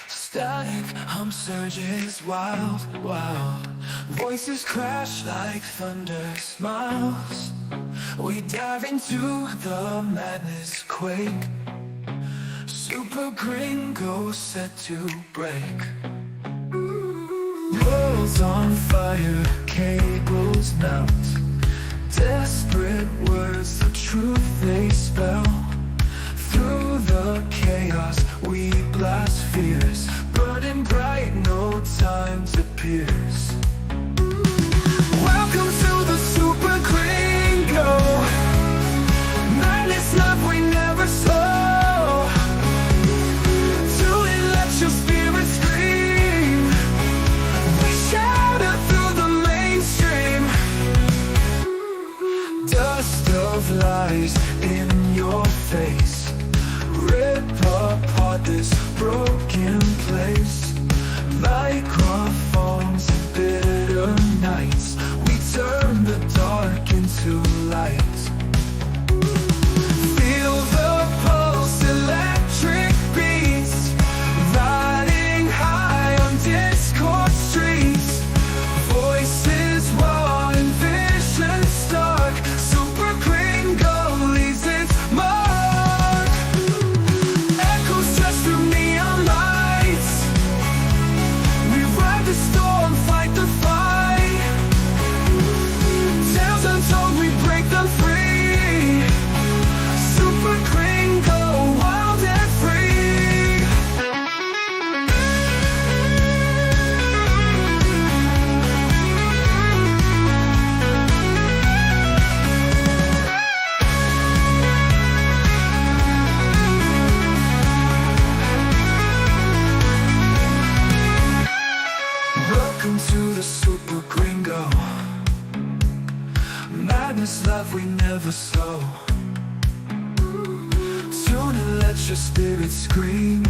Static hum surges wild, wild. Voices crash like thunder smiles. We dive into the madness quake. Super Gringo set to break. Worlds on fire, cables melt. Desperate words, the truth they spell. Through the chaos, we blast fears. Burning bright, no time to pierce. Welcome to the Super Gringo. Madness, love, we never slow. Tune in, let your spirit scream. We shatter through the mainstream. Dust of lies in your face. Rip apart this broken place. Microphones and bitter nights. We turn the dark into light. Feel the pulse, electric beats. Riding high on discord streets. Voices raw and vision stark. Super Gringo leaves its mark. Echoes stretch through neon lights. We ride the storm, fight the fight. Tales untold, we break them free. Super Gringo, wild and free. Welcome to the Super Gringo. Madness, love, we never slow. Tune and let your spirit scream.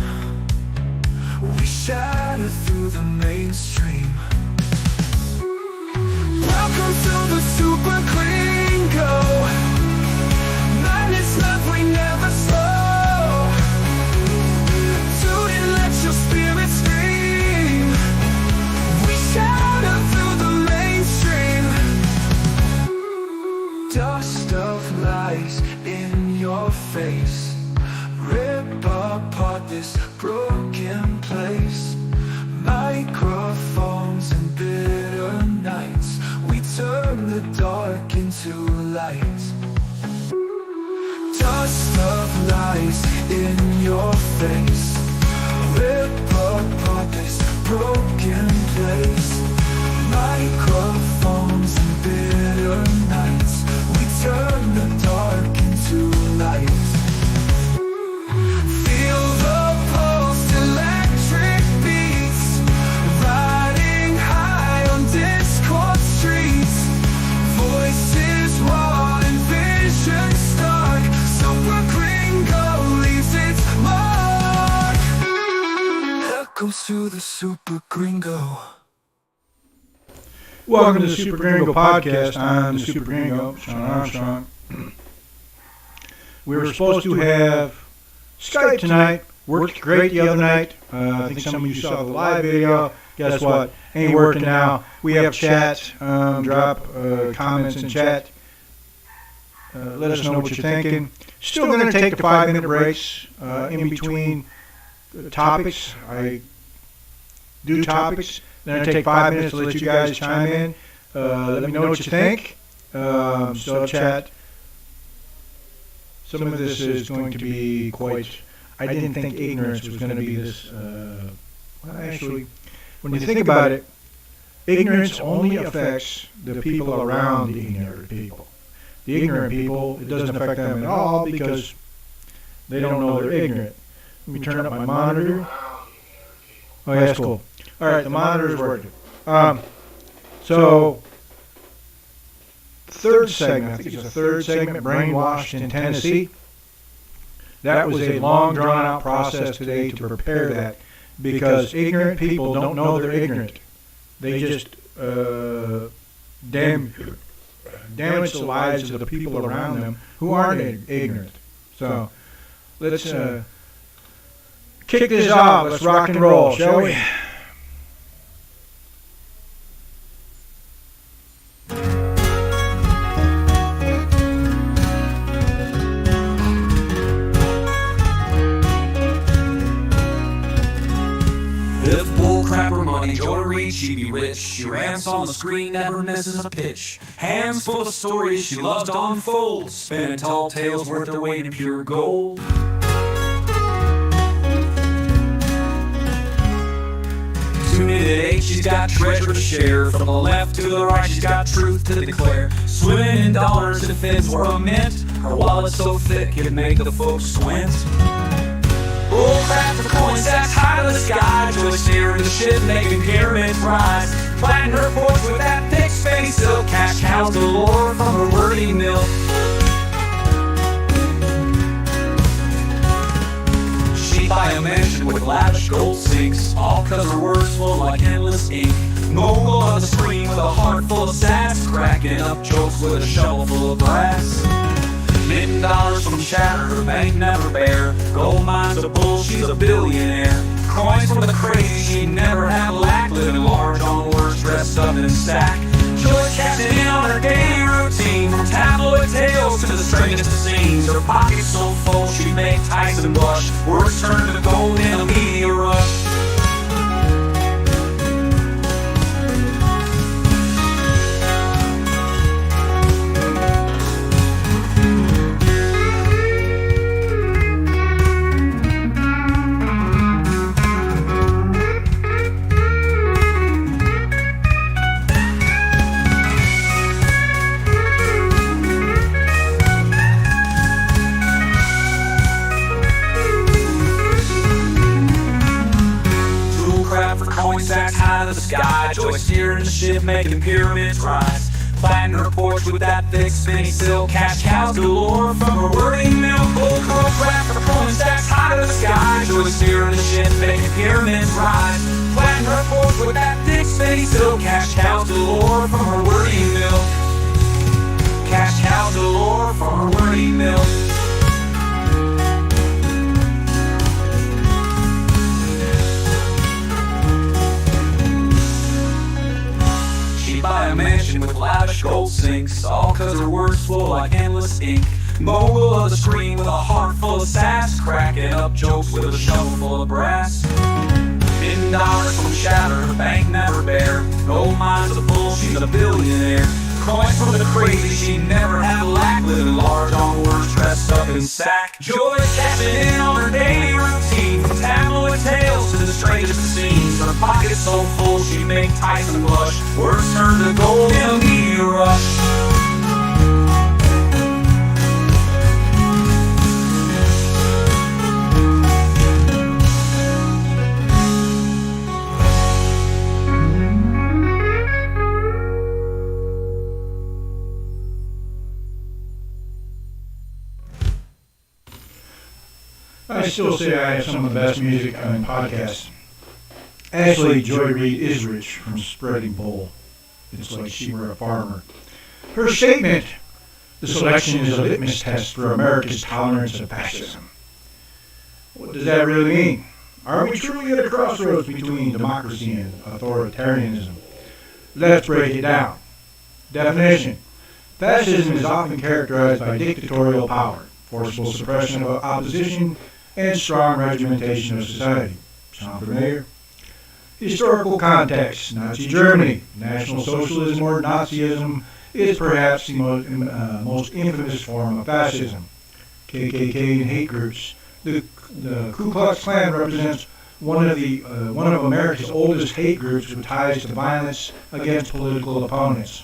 We shatter through the mainstream. Welcome to the Super Gringo. Madness, love, we never slow. Tune and let your spirit scream. We shatter through the mainstream. Dust of lies in your face. Rip apart this broken place. Microphones and bitter nights. We turn the dark into light. Dust of lies in your face. Rip apart this broken place. Microphones and bitter nights. We turn the dark into light. Feel the pulse, electric beats. Riding high on discord streets. Voices raw and vision stark. Super Gringo leaves its mark. Echoes to the Super Gringo. Welcome to the Super Gringo podcast. I'm the Super Gringo, Sean Armstrong. We were supposed to have Skype tonight. Worked great the other night. I think some of you saw the live video. Guess what? Ain't working now. We have chat. Drop comments in chat. Let us know what you're thinking. Still going to take the 5-minute breaks in between topics. I do topics. Then I take 5 minutes to let you guys chime in. Let me know what you think. Still chat. Some of this is going to be quite... I didn't think ignorance was going to be this... well, actually, when you think about it, ignorance only affects the people around the ignorant people. The ignorant people, it doesn't affect them at all because they don't know they're ignorant. Let me turn up my monitor. Oh, yeah, that's cool. All right, the monitor's working. So, third segment, I think it's the third segment, Brainwashed in Tennessee. That was a long, drawn-out process today to prepare that because ignorant people don't know they're ignorant. They just damage the lives of the people around them who aren't ignorant. So let's kick this off. Let's rock and roll, shall we? If bullcrap were money, Joy Reid, she'd be rich. She rants on the screen, never misses a pitch. Hands full of stories she loves to unfold, spinning tall tales worth their weight in pure gold. Tune in at 8, she's got treasure to share. From the left to the right, she's got truth to declare. Swimming in dollars if it's were a mint. Her wallet's so thick it'd make the folks squint. Bullcrap for coin sacks high to the sky. Joy steering the ship, making pyramids rise. Flattening her porch with that thick space silk. Cash cows galore from her wordy milk. She buy a mansion with lavish gold sinks, all cause her words flow like endless ink. Mogul of the screen with a heart full of sass, cracking up jokes with a shovel full of brass. $1,000,000 from chatter, her bank never bare. Gold mines of bull, she's a billionaire. Coins from the crazy, she never had lack. Living large on words, dressed up in sack. Joy cashing in on her daily routine. From tabloid tales to the strangest of scenes. Her pockets so full, she'd make Tyson blush. Words turn to gold in a media rush. Sacks high to the sky, Joy steering the ship, making pyramids rise. Flattening her porch with that thick spinny silk. Cash cows galore from her whirling milk. Bullcrap for coin sacks high to the sky, Joy steering the ship, making pyramids rise. Flattening her porch with that thick spinny silk. Cash cows galore from her whirling milk. Cash cows galore from her whirling milk. Buy a mansion with lavish gold sinks, all cause her words flow like endless ink. Mogul of the screen with a heart full of sass, cracking up jokes with a shovel full of brass. $1,000,000 from shatter, her bank never bare. Gold mines of bull, she's a billionaire. Coins from the crazy, she never had lack. Living large on words, dressed up in sack. Joy cashing in on her daily routine. From tabloid tales to the strangest of scenes. Her pockets so full, she make Tyson blush. Words turn to gold in a media rush. I still say I have some of the best music on podcasts. Actually, Joy Reid is rich from spreading bull. It's like she were a farmer. Her statement, the selection is a litmus test for America's tolerance of fascism. What does that really mean? Are we truly at a crossroads between democracy and authoritarianism? Let's break it down. Definition. Fascism is often characterized by dictatorial power, forcible suppression of opposition, and strong regimentation of society. Sound familiar? Historical context. Nazi Germany. National Socialism or Nazism is perhaps the most infamous form of fascism. KKK and hate groups. The Ku Klux Klan represents one of America's oldest hate groups with ties to violence against political opponents.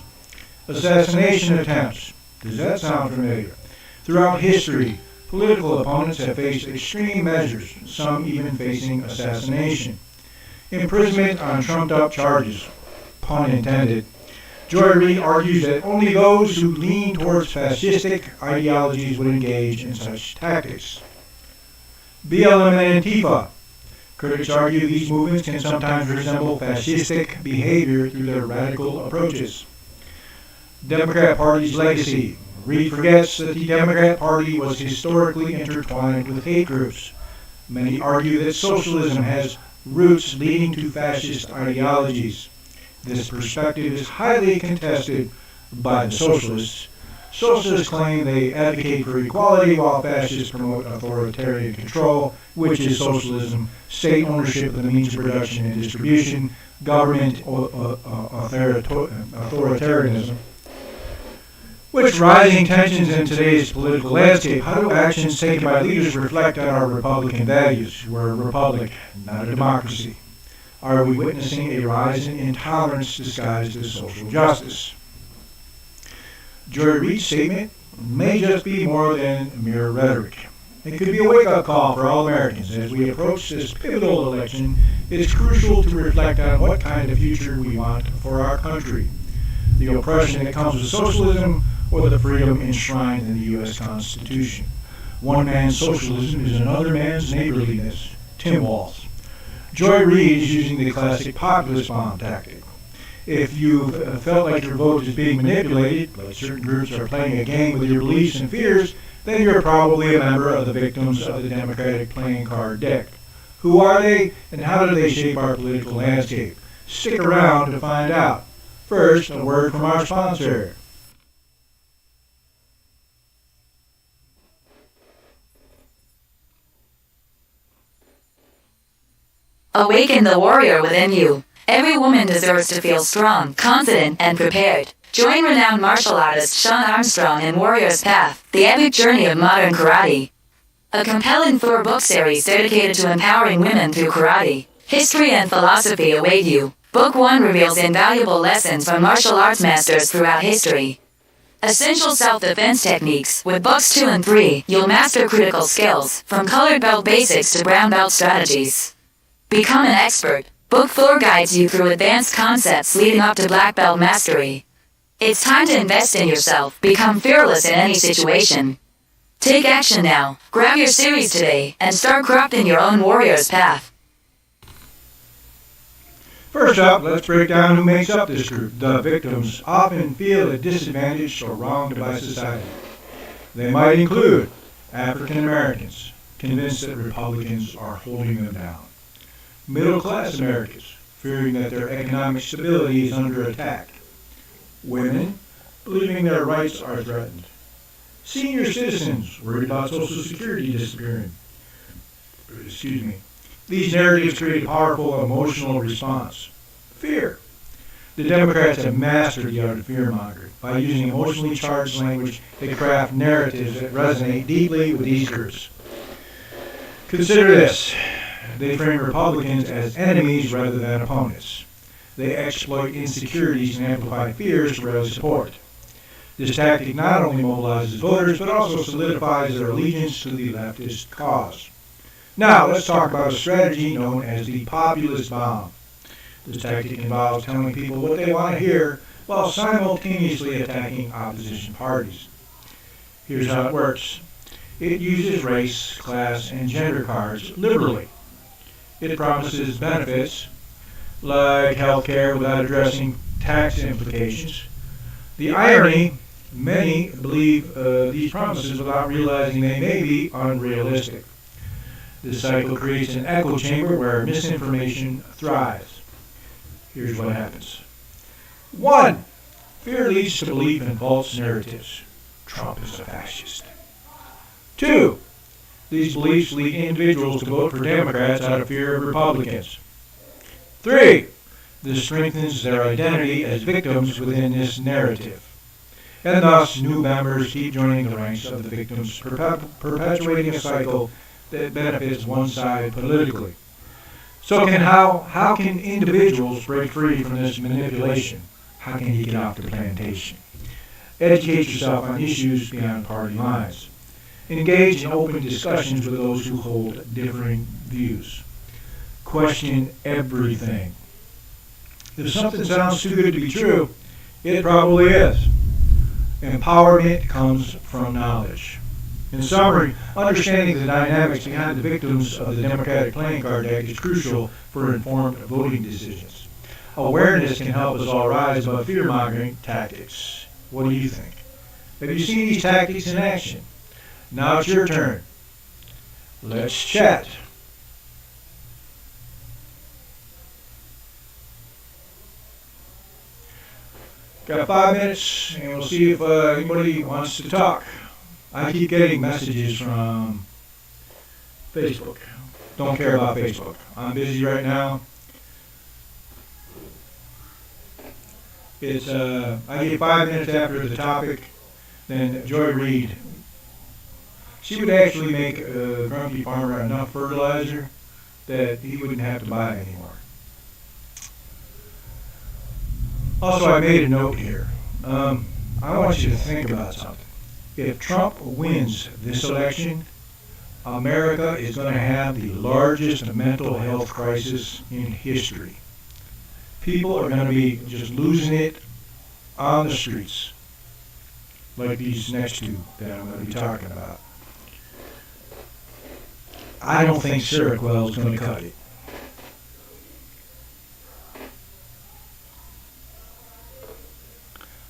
Assassination attempts. Does that sound familiar? Throughout history, political opponents have faced extreme measures, some even facing assassination. Imprisonment on trumped-up charges, pun intended. Joy Reid argues that only those who lean towards fascistic ideologies would engage in such tactics. BLM and Antifa. Critics argue these movements can sometimes resemble fascistic behavior through their radical approaches. Democrat Party's legacy. Reed forgets that the Democrat Party was historically intertwined with hate groups. Many argue that socialism has roots leading to fascist ideologies. This perspective is highly contested by the socialists. Socialists claim they advocate for equality while fascists promote authoritarian control, which is socialism, state ownership of the means of production and distribution, government authoritarianism. With rising tensions in today's political landscape, how do actions taken by leaders reflect on our Republican values? We're a republic, not a democracy. Are we witnessing a rise in intolerance disguised as social justice? Joy Reid's statement may just be more than mere rhetoric. It could be a wake-up call for all Americans. As we approach this pivotal election, it is crucial to reflect on what kind of future we want for our country. The oppression that comes with socialism or the freedom enshrined in the U.S. Constitution. One man's socialism is another man's neighborliness. Tim Walz. Joy Reid is using the classic populist bomb tactic. If you've felt like your vote is being manipulated, like certain groups are playing a game with your beliefs and fears, then you're probably a member of the victims of the Democratic playing card deck. Who are they, and how do they shape our political landscape? Stick around to find out. First, a word from our sponsor. Awaken the warrior within you. Every woman deserves to feel strong, confident, and prepared. Join renowned martial artist Sean Armstrong in Warrior's Path, the epic journey of modern karate. A compelling 4-book series dedicated to empowering women through karate, history, and philosophy await you. Book 1 reveals invaluable lessons from martial arts masters throughout history. Essential self-defense techniques. With Books 2 and 3, you'll master critical skills, from colored belt basics to brown belt strategies. Become an expert. Book 4 guides you through advanced concepts leading up to black belt mastery. It's time to invest in yourself. Become fearless in any situation. Take action now. Grab your series today and start crafting your own warrior's path. First up, let's break down who makes up this group. The victims often feel disadvantaged or wronged by society. They might include African Americans, convinced that Republicans are holding them down. Middle-class Americans, fearing that their economic stability is under attack. Women, believing their rights are threatened. Senior citizens, worried about Social Security disappearing. These narratives create a powerful emotional response. Fear. The Democrats have mastered the art of fear-mongering. By using emotionally charged language, they craft narratives that resonate deeply with these groups. Consider this. They frame Republicans as enemies rather than opponents. They exploit insecurities and amplify fears to rally support. This tactic not only mobilizes voters, but also solidifies their allegiance to the leftist cause. Now, let's talk about a strategy known as the populist bomb. This tactic involves telling people what they want to hear while simultaneously attacking opposition parties. Here's how it works. It uses race, class, and gender cards liberally. It promises benefits like health care without addressing tax implications. The irony, many believe these promises without realizing they may be unrealistic. This cycle creates an echo chamber where misinformation thrives. Here's what happens. 1. Fear leads to belief in false narratives. Trump is a fascist. 2. These beliefs lead individuals to vote for Democrats out of fear of Republicans. 3. This strengthens their identity as victims within this narrative. And thus, new members keep joining the ranks of the victims, perpetuating a cycle that benefits one side politically. So how can individuals break free from this manipulation? How can you get off the plantation? Educate yourself on issues beyond party lines. Engage in open discussions with those who hold differing views. Question everything. If something sounds too good to be true, it probably is. Empowerment comes from knowledge. In summary, understanding the dynamics behind the victims of the Democratic playing card deck is crucial for informed voting decisions. Awareness can help us all rise above fear-mongering tactics. What do you think? Have you seen these tactics in action? Now it's your turn. Let's chat. Got 5 minutes, and we'll see if anybody wants to talk. I keep getting messages from Facebook. Don't care about Facebook. I'm busy right now. It's I get 5 minutes after the topic. Then Joy Reid, she would actually make a grumpy farmer enough fertilizer that he wouldn't have to buy it anymore. Also, I made a note here. I want you to think about something. If Trump wins this election, America is going to have the largest mental health crisis in history. People are going to be just losing it on the streets, like these next two that I'm going to be talking about. I don't think Seroquel is going to cut it.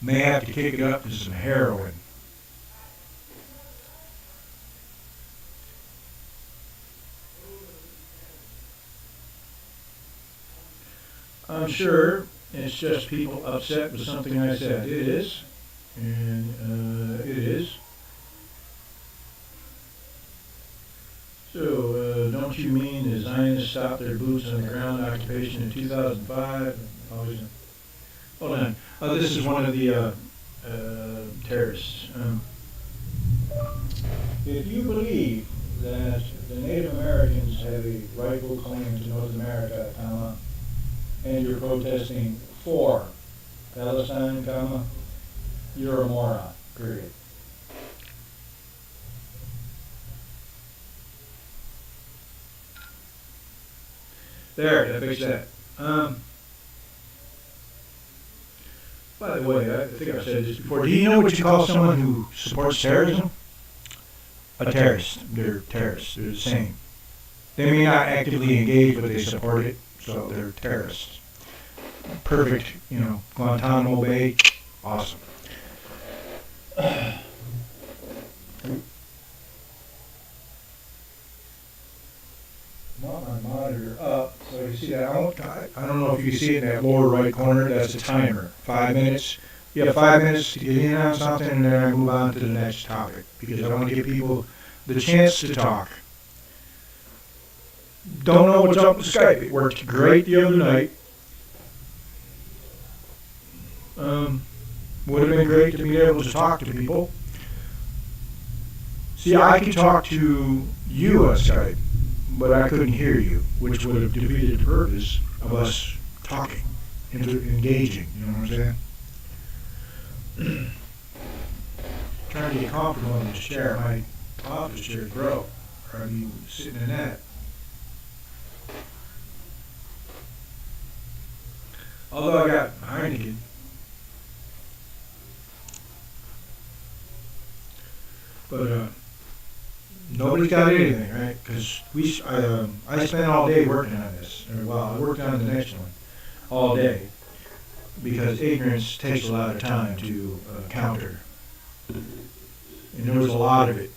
May have to kick it up to some heroin. I'm sure it's just people upset with something I said. It is. And it is. So, don't you mean the Zionists stopped their boots on the ground occupation in 2005? Hold on. This is one of the terrorists. If you believe that the Native Americans have a rightful claim to North America, comma, and you're protesting for Palestine, comma, you're a moron, period. There, I fixed that. By the way, I think I've said this before. Do you know what you call someone who supports terrorism? A terrorist. They're terrorists. They're the same. They may not actively engage, but they support it, so they're terrorists. Perfect, Guantanamo Bay, awesome. Want my monitor up so you see that. I don't know if you can see it in that lower right corner. That's the timer. 5 minutes. You have 5 minutes to get in on something, and then I move on to the next topic because I want to give people the chance to talk. Don't know what's up with Skype. It worked great the other night. Would have been great to be able to talk to people. See, I could talk to you on Skype, but I couldn't hear you, which would have defeated the purpose of us talking, engaging, you know what I'm saying? Trying to get comfortable in this chair. My office chair broke, or I'd be sitting in that. Although I got Heineken. But nobody's got anything, right? Because I spent all day working on this. Well, I worked on the next one all day because ignorance takes a lot of time to counter, and there was a lot of it.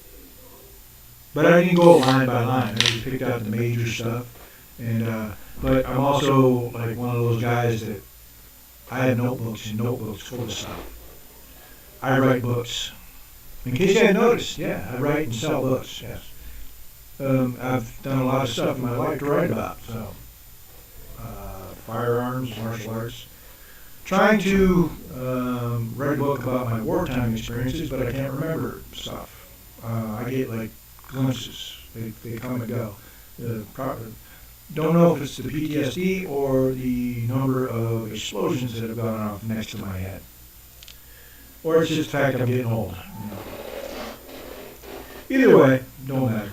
But I didn't go line by line. I just picked out the major stuff, and but I'm also like one of those guys that I have notebooks and notebooks full of stuff. I write books. In case you hadn't noticed, yeah, I write and sell books, yes. I've done a lot of stuff in my life to write about, so. Firearms, martial arts. Trying to write a book about my wartime experiences, but I can't remember stuff. I get like glimpses, they come and go. Don't know if it's the PTSD or the number of explosions that have gone off next to my head. Or it's just the fact I'm getting old. Either way, don't matter.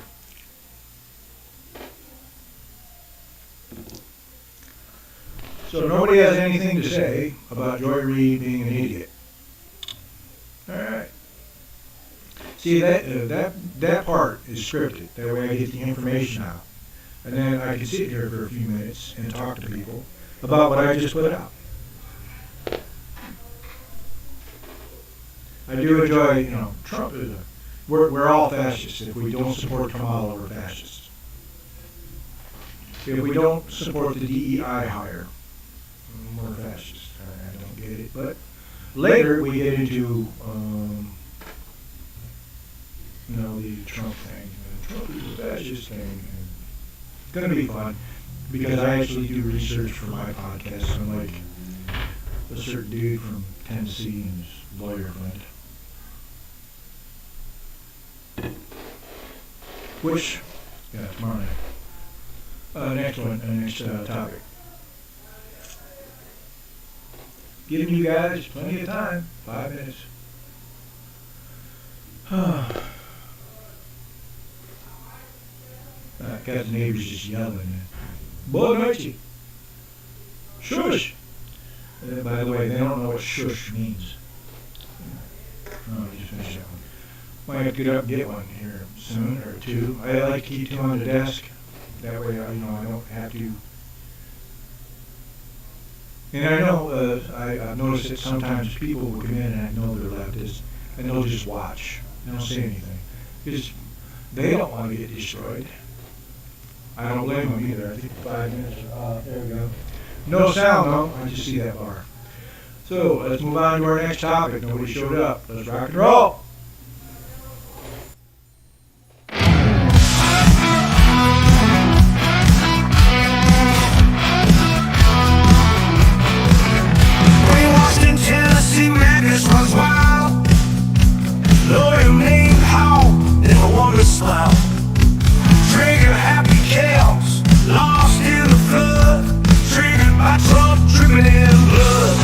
So nobody has anything to say about Joy Reid being an idiot. All right. See, that part is scripted. That way I get the information out. And then I can sit here for a few minutes and talk to people about what I just put out. I do enjoy, Trump is we're all fascists. If we don't support Kamala, we're fascists. If we don't support the DEI hire, we're fascists. I don't get it. But later we get into, the Trump thing. Trump is a fascist thing. It's going to be fun because I actually do research for my podcast, unlike a certain dude from Tennessee and his lawyer friend. Which, tomorrow night. Next topic. Giving you guys plenty of time, 5 minutes. Got the neighbors just yelling. Boy, Archie. Shush. By the way, they don't know what shush means. Oh, I just finished that one. Might have to get up and get one here soon, or two. I like to keep two on the desk. That way, I don't have to. And I know, I've noticed that sometimes people will come in and I know they're leftists, and they'll just watch. They don't say anything. Because they don't want to get destroyed. I don't blame them either. I think 5 minutes. There we go. No sound though. I just see that bar. So let's move on to our next topic. Nobody showed up. Let's rock and roll. Brainwashed in Tennessee, madness runs wild. Lawyer named Hall, never one to smile. Trigger happy chaos, lost in the flood. Triggered by Trump, dripping in blood.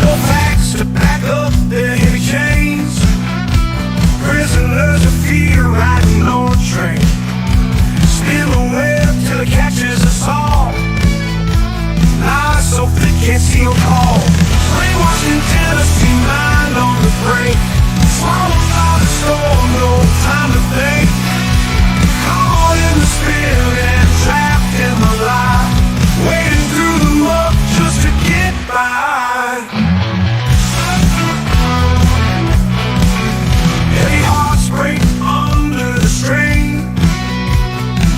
No facts to back up their heavy chains. Prisoners of fear riding on a train. Spin the web till it catches us all. Lies so thick can't see or call. Brainwashed in Tennessee, mind on the brink. Swallowed by the storm, no time to think. Caught in the spin and trapped in the lie. Wading through the muck just to get by. Heavy hearts break under the strain.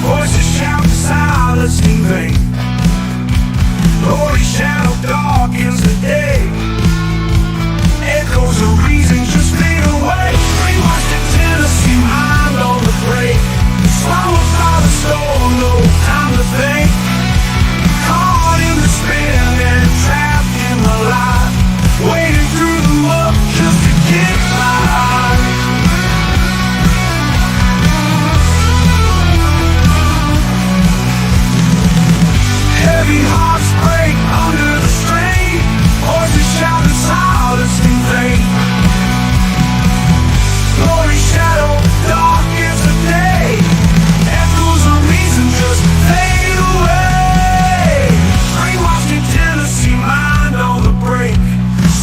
Voices shout silence in vain. Holy shadow darkens the day. Echoes of reason just fade away. Brainwashed in Tennessee, mind on the break. Swallowed by the storm, no time to think. Caught in the spin and trapped in the lie. Wading through the muck just to get by. Heavy hearts break under the strain. Voices shout in silence in vain. Glory shadow, dark is the day. Echoes of reason just fade away. Brainwashed in Tennessee, mind on the break.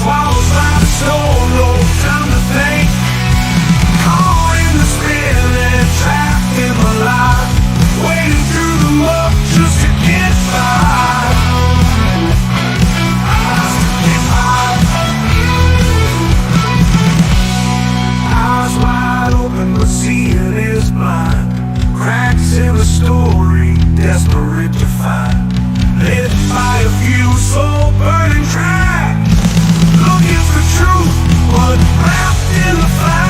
Swallowed by the storm, no time to think. Caught in the spin and trapped in the lie. Wading through the muck just to get by. Eyes wide open, but seeing is blind. Cracks in the story, desperate to find. Lit by a few, soul burning dry. Looking for truth, but wrapped in the fire.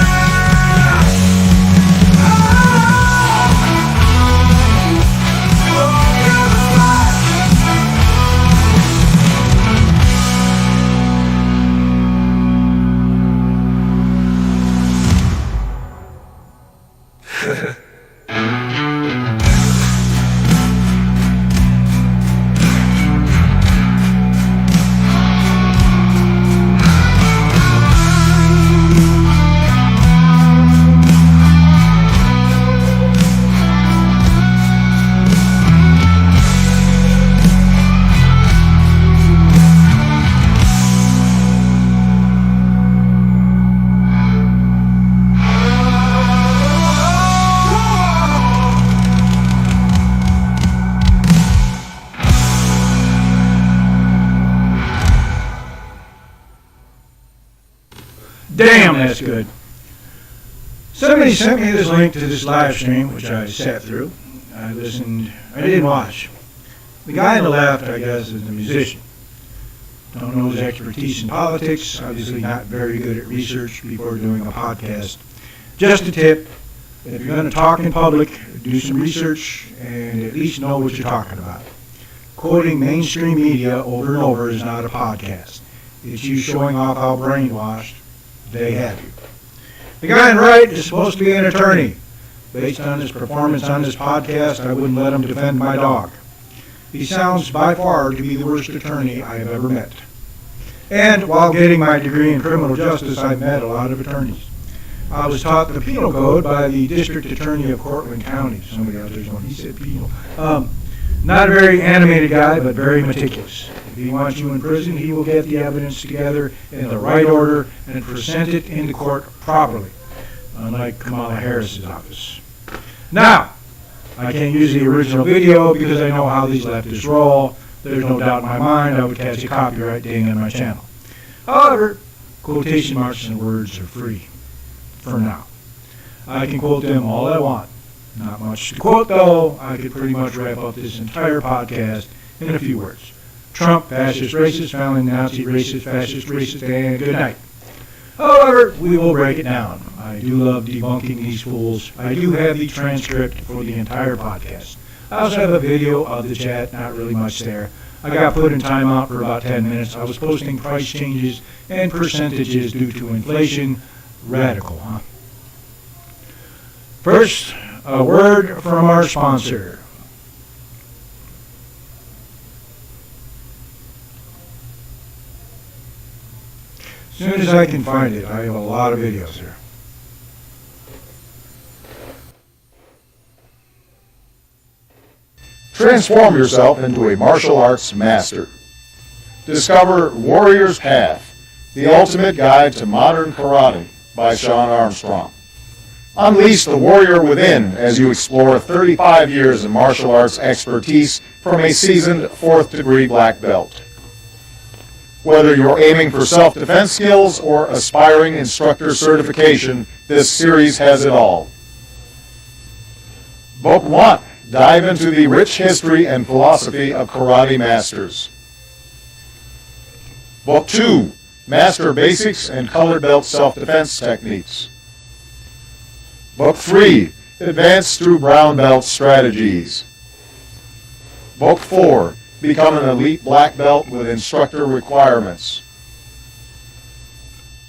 Damn, that's good. Somebody sent me this link to this live stream, which I sat through. I listened. I didn't watch. The guy on the left, I guess, is a musician. Don't know his expertise in politics. Obviously not very good at research before doing a podcast. Just a tip, if you're going to talk in public, do some research and at least know what you're talking about. Quoting mainstream media over and over is not a podcast. It's you showing off how brainwashed they have you. The guy on the right is supposed to be an attorney. Based on his performance on this podcast, I wouldn't let him defend my dog. He sounds by far to be the worst attorney I have ever met. And while getting my degree in criminal justice, I've met a lot of attorneys. I was taught the penal code by the district attorney of Cortland County. Somebody out there's going, he said penal. Not a very animated guy, but very meticulous. If he wants you in prison, he will get the evidence together in the right order and present it in the court properly, unlike Kamala Harris's office. Now, I can't use the original video because I know how these leftists roll. There's no doubt in my mind I would catch a copyright ding on my channel. However, quotation marks and words are free, for now. I can quote them all I want. Not much to quote, though. I could pretty much wrap up this entire podcast in a few words. Trump, fascist, racist, founding Nazi, racist, fascist, racist, and good night. However, we will break it down. I do love debunking these fools. I do have the transcript for the entire podcast. I also have a video of the chat, not really much there. I got put in timeout for about 10 minutes. I was posting price changes and percentages due to inflation. Radical, huh? First, a word from our sponsor. As soon as I can find it, I have a lot of videos here. Transform yourself into a martial arts master. Discover Warrior's Path, the ultimate guide to modern karate by Sean Armstrong. Unleash the warrior within as you explore 35 years of martial arts expertise from a seasoned 4th degree black belt. Whether you're aiming for self-defense skills or aspiring instructor certification, this series has it all. Book 1. Dive into the rich history and philosophy of karate masters. Book 2. Master basics and colored belt self-defense techniques. Book 3. Advance through brown belt strategies. Book 4. Become an elite black belt with instructor requirements.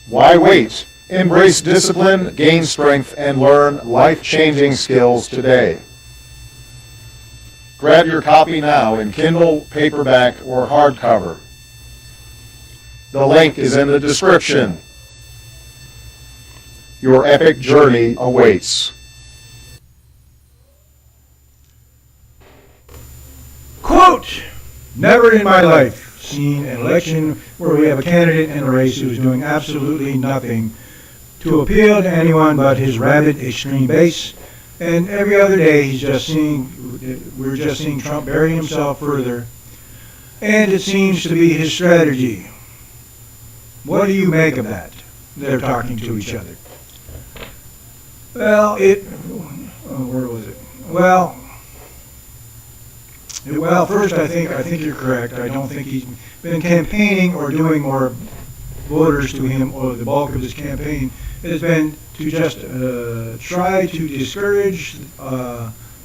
Why wait? Embrace discipline, gain strength, and learn life-changing skills today. Grab your copy now in Kindle, paperback, or hardcover. The link is in the description. Your epic journey awaits. Quote, never in my life seen an election where we have a candidate in a race who's doing absolutely nothing to appeal to anyone but his rabid extreme base. And every other day we're just seeing Trump bury himself further. And it seems to be his strategy. What do you make of that? They're talking to each other. Well, where was it? Well, first I think you're correct. I don't think he's been campaigning or doing more voters to him, or the bulk of his campaign has been to just try to discourage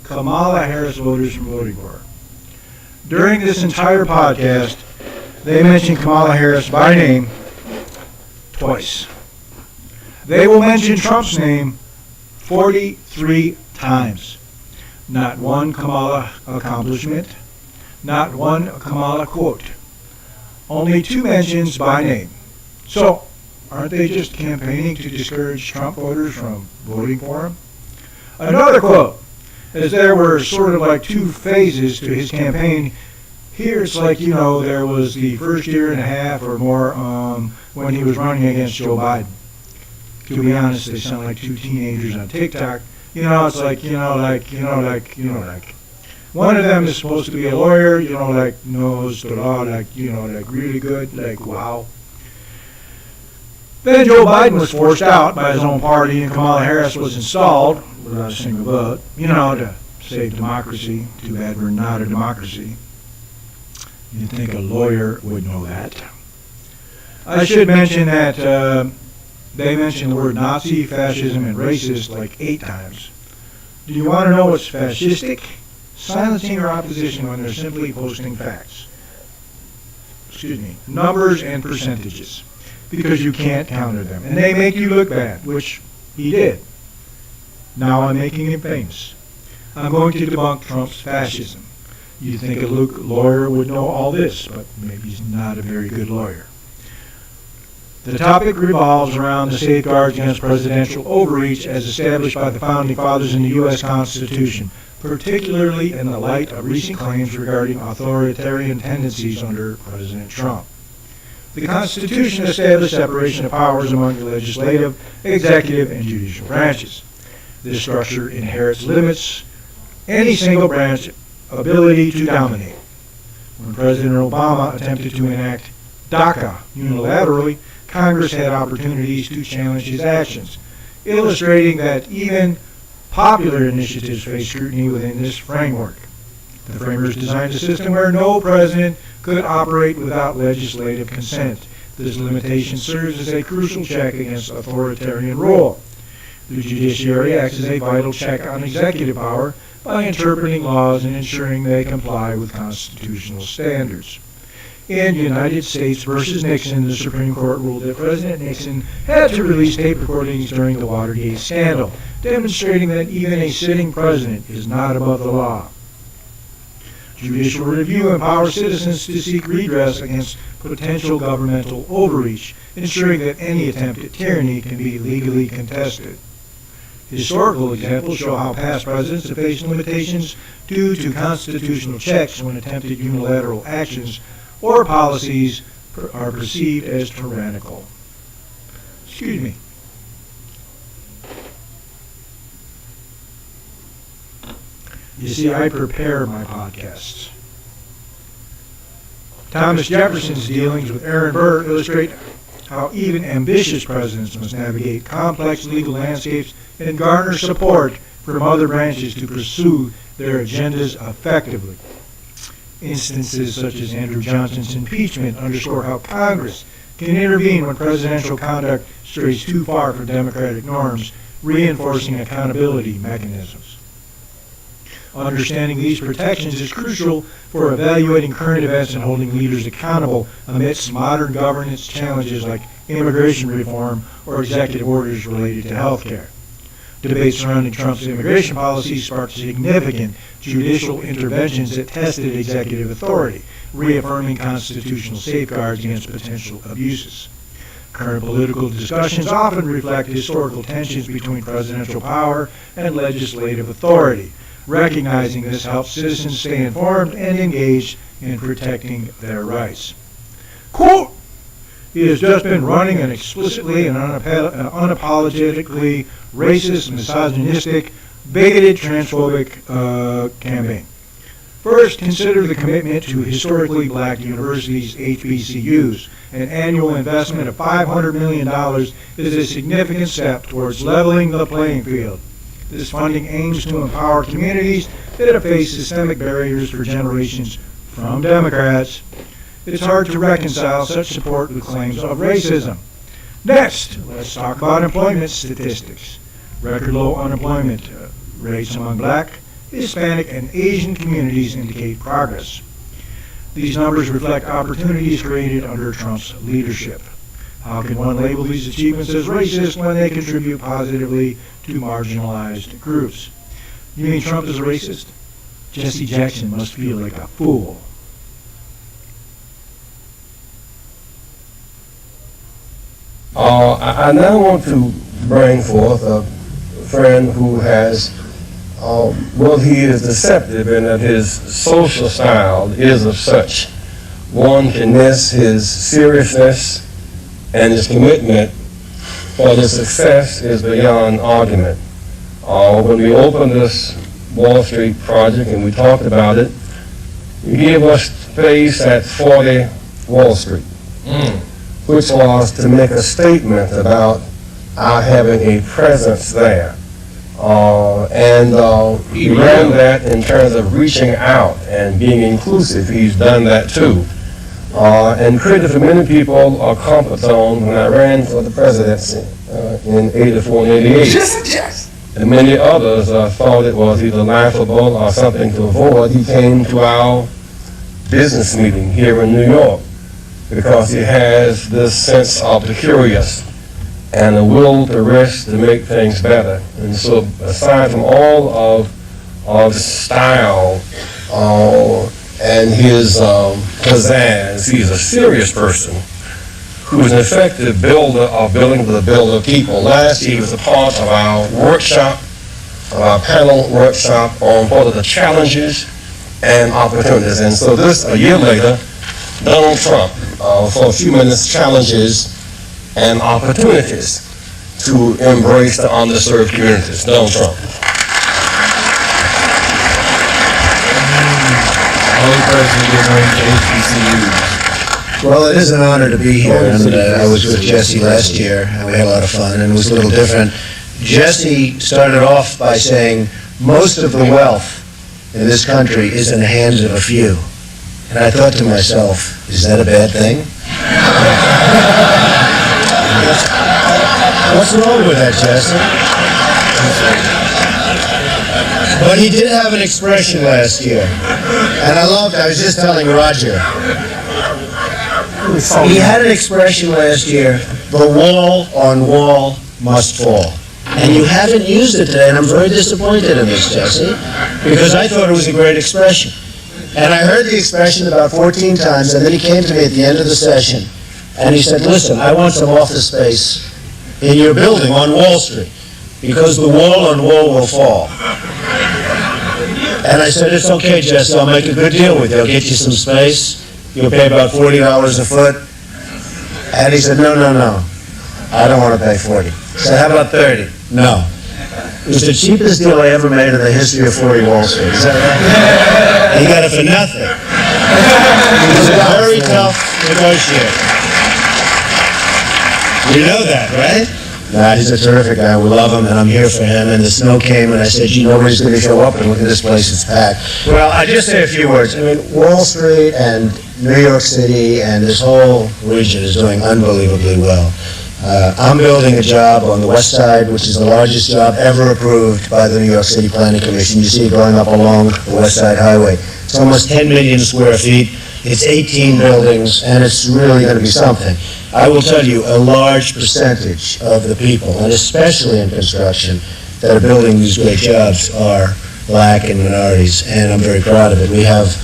Kamala Harris voters from voting for her. During this entire podcast, they mentioned Kamala Harris by name twice. They will mention Trump's name 43 times. Not one Kamala accomplishment, not one Kamala quote. Only 2 mentions by name. So, aren't they just campaigning to discourage Trump voters from voting for him? Another quote, as there were sort of like 2 phases to his campaign. Here it's like, there was the first year and a half or more when he was running against Joe Biden. To be honest, they sound like 2 teenagers on TikTok. It's like, one of them is supposed to be a lawyer, knows the law, really good, wow. Then Joe Biden was forced out by his own party and Kamala Harris was installed without a single vote, to save democracy. Too bad we're not a democracy. You'd think a lawyer would know that. I should mention that they mentioned the word Nazi, fascism, and racist like 8 times. Do you want to know what's fascistic? Silencing your opposition when they're simply posting facts. Numbers and percentages. Because you can't counter them. And they make you look bad, which he did. Now I'm making him famous. I'm going to debunk Trump's fascism. You'd think a lawyer would know all this, but maybe he's not a very good lawyer. The topic revolves around the safeguards against presidential overreach as established by the Founding Fathers in the U.S. Constitution, particularly in the light of recent claims regarding authoritarian tendencies under President Trump. The Constitution established separation of powers among the legislative, executive, and judicial branches. This structure inherits limits any single branch ability to dominate. When President Obama attempted to enact DACA unilaterally, Congress had opportunities to challenge his actions, illustrating that even popular initiatives face scrutiny within this framework. The framers designed a system where no president could operate without legislative consent. This limitation serves as a crucial check against authoritarian rule. The judiciary acts as a vital check on executive power by interpreting laws and ensuring they comply with constitutional standards. In United States v. Nixon, the Supreme Court ruled that President Nixon had to release tape recordings during the Watergate scandal, demonstrating that even a sitting president is not above the law. Judicial review empowers citizens to seek redress against potential governmental overreach, ensuring that any attempt at tyranny can be legally contested. Historical examples show how past presidents have faced limitations due to constitutional checks when attempted unilateral actions or policies are perceived as tyrannical. Excuse me. You see, I prepare my podcasts. Thomas Jefferson's dealings with Aaron Burr illustrate how even ambitious presidents must navigate complex legal landscapes and garner support from other branches to pursue their agendas effectively. Instances such as Andrew Johnson's impeachment underscore how Congress can intervene when presidential conduct strays too far from democratic norms, reinforcing accountability mechanisms. Understanding these protections is crucial for evaluating current events and holding leaders accountable amidst modern governance challenges like immigration reform or executive orders related to health care. Debates surrounding Trump's immigration policy sparked significant judicial interventions that tested executive authority, reaffirming constitutional safeguards against potential abuses. Current political discussions often reflect historical tensions between presidential power and legislative authority. Recognizing this helps citizens stay informed and engaged in protecting their rights. Quote, he has just been running an explicitly and unapologetically racist, misogynistic, bigoted, transphobic campaign. First, consider the commitment to historically black universities, HBCUs. An annual investment of $500 million is a significant step towards leveling the playing field. This funding aims to empower communities that have faced systemic barriers for generations from Democrats. It's hard to reconcile such support with claims of racism. Next, let's talk about employment statistics. Record low unemployment rates among black, Hispanic, and Asian communities indicate progress. These numbers reflect opportunities created under Trump's leadership. How can one label these achievements as racist when they contribute positively to marginalized groups? You mean Trump is a racist? Jesse Jackson must feel like a fool. I now want to bring forth a friend who has, he is deceptive in that his social style is of such. One can miss his seriousness and his commitment for the success is beyond argument. When we opened this Wall Street project and we talked about it, he gave us space at 40 Wall Street. which was to make a statement about our having a presence there. He ran that in terms of reaching out and being inclusive. He's done that too. And credit for many people are comfortable when I ran for the presidency in 84 and 88. And many others thought it was either laughable or something to avoid. He came to our business meeting here in New York because he has this sense of the curious and a will to rest to make things better. And so aside from all of the style and his pizzazz, he's a serious person who's an effective builder of people. Last year he was a part of our workshop, of our panel workshop on what are the challenges and opportunities. And so this, a year later, Donald Trump, for a few minutes, challenges and opportunities to embrace the underserved communities. Donald Trump. Well, it is an honor to be here, and I was with Jesse last year, and we had a lot of fun, and it was a little different. Jesse started off by saying, most of the wealth in this country is in the hands of a few. And I thought to myself, is that a bad thing? What's wrong with that, Jesse? But he did have an expression last year, and I was just telling Roger, he had an expression last year, the wall on wall must fall. And you haven't used it today, and I'm very disappointed in this, Jesse, because I thought it was a great expression. And I heard the expression about 14 times, and then he came to me at the end of the session, and he said, listen, I want some office space in your building on Wall Street, because the wall on wall will fall. And I said, it's okay, Jesse, I'll make a good deal with you. I'll get you some space. You'll pay about $40 a foot. And he said, no, I don't want to pay 40. I said, how about 30? No. It was the cheapest deal I ever made in the history of 40 Wall Street. Is that right? He got it for nothing. He was a very tough negotiator. You know that, right? Nah, he's a terrific guy. We love him, and I'm here for him. And the snow came, and I said, nobody's going to show up, and look at this place, it's packed. Well, I just say a few words. I mean, Wall Street and New York City and this whole region is doing unbelievably well. I'm building a job on the west side, which is the largest job ever approved by the New York City Planning Commission. You see it going up along the West Side Highway. It's almost 10 million square feet. It's 18 buildings, and it's really going to be something. I will tell you, a large percentage of the people, and especially in construction, that are building these great jobs are black and minorities, and I'm very proud of it. We have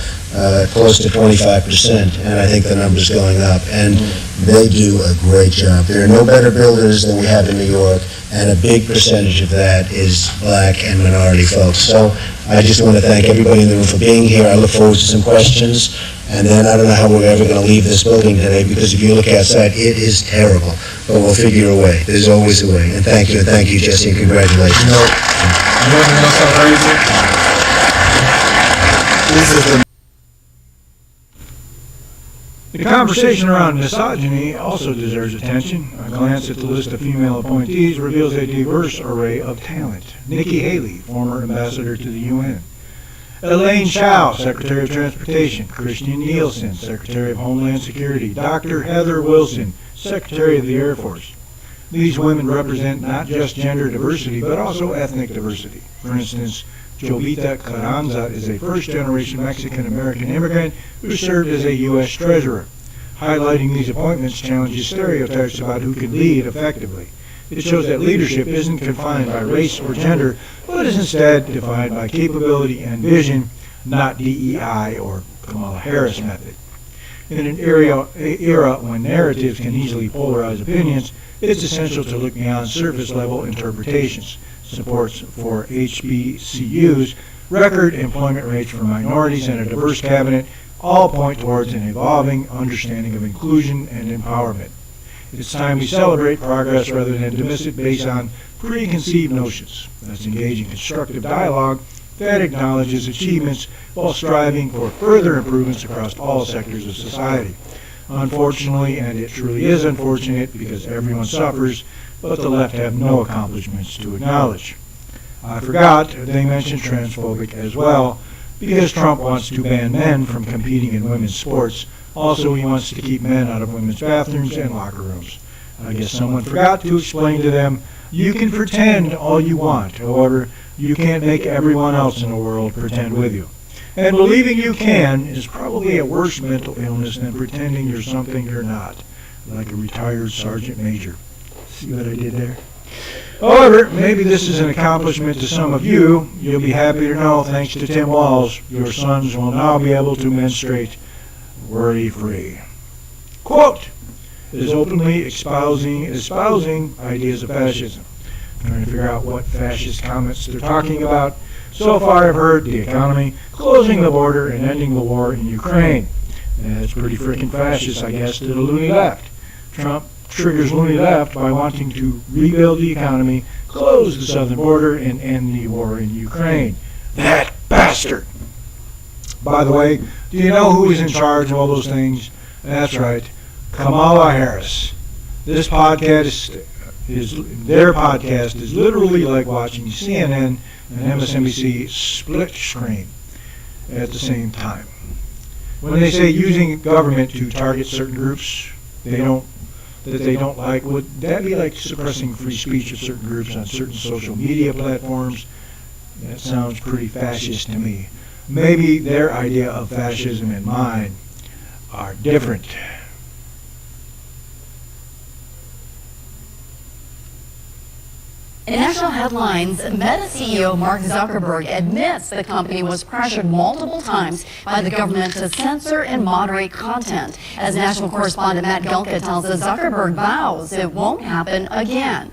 close to 25%, and I think the number's going up, and they do a great job. There are no better builders than we have in New York, and a big percentage of that is black and minority folks. So I just want to thank everybody in the room for being here. I look forward to some questions, and then I don't know how we're ever going to leave this building today, because if you look outside, it is terrible, but we'll figure a way. There's always a way, and thank you, Jesse, and congratulations. You know what's so crazy? This is The conversation around misogyny also deserves attention. A glance at the list of female appointees reveals a diverse array of talent. Nikki Haley, former ambassador to the UN. Elaine Chao, Secretary of Transportation. Christian Nielsen, Secretary of Homeland Security. Dr. Heather Wilson, Secretary of the Air Force. These women represent not just gender diversity, but also ethnic diversity. For instance, Jovita Carranza is a first-generation Mexican-American immigrant who served as a U.S. Treasurer. Highlighting these appointments challenges stereotypes about who can lead effectively. It shows that leadership isn't confined by race or gender, but is instead defined by capability and vision, not DEI or Kamala Harris method. In an era when narratives can easily polarize opinions, it's essential to look beyond surface-level interpretations. Supports for HBCUs, record employment rates for minorities, and a diverse cabinet all point towards an evolving understanding of inclusion and empowerment. It's time we celebrate progress rather than dismiss it based on preconceived notions. Let's engage in constructive dialogue that acknowledges achievements while striving for further improvements across all sectors of society. Unfortunately, and it truly is unfortunate because everyone suffers, but the left have no accomplishments to acknowledge. I forgot they mentioned transphobic as well, because Trump wants to ban men from competing in women's sports. Also, he wants to keep men out of women's bathrooms and locker rooms. I guess someone forgot to explain to them, you can pretend all you want, however, you can't make everyone else in the world pretend with you. And believing you can is probably a worse mental illness than pretending you're something you're not, like a retired sergeant major. See what I did there? However, maybe this is an accomplishment to some of you. You'll be happy to know, thanks to Tim Walz, your sons will now be able to menstruate worry-free. Quote, is openly espousing ideas of fascism. I'm trying to figure out what fascist comments they're talking about. So far I've heard the economy, closing the border, and ending the war in Ukraine. That's pretty freaking fascist, I guess, to the loony left. Trump triggers loony left by wanting to rebuild the economy, close the southern border, and end the war in Ukraine. That bastard! By the way, do you know who is in charge of all those things? That's right, Kamala Harris. This podcast their podcast is literally like watching CNN and MSNBC split screen at the same time. When they say using government to target certain groups they don't like, would that be like suppressing free speech of certain groups on certain social media platforms? That sounds pretty fascist to me. Maybe their idea of fascism and mine are different. In national headlines, Meta CEO Mark Zuckerberg admits the company was pressured multiple times by the government to censor and moderate content. As national correspondent Matt Gelka tells us, Zuckerberg vows it won't happen again.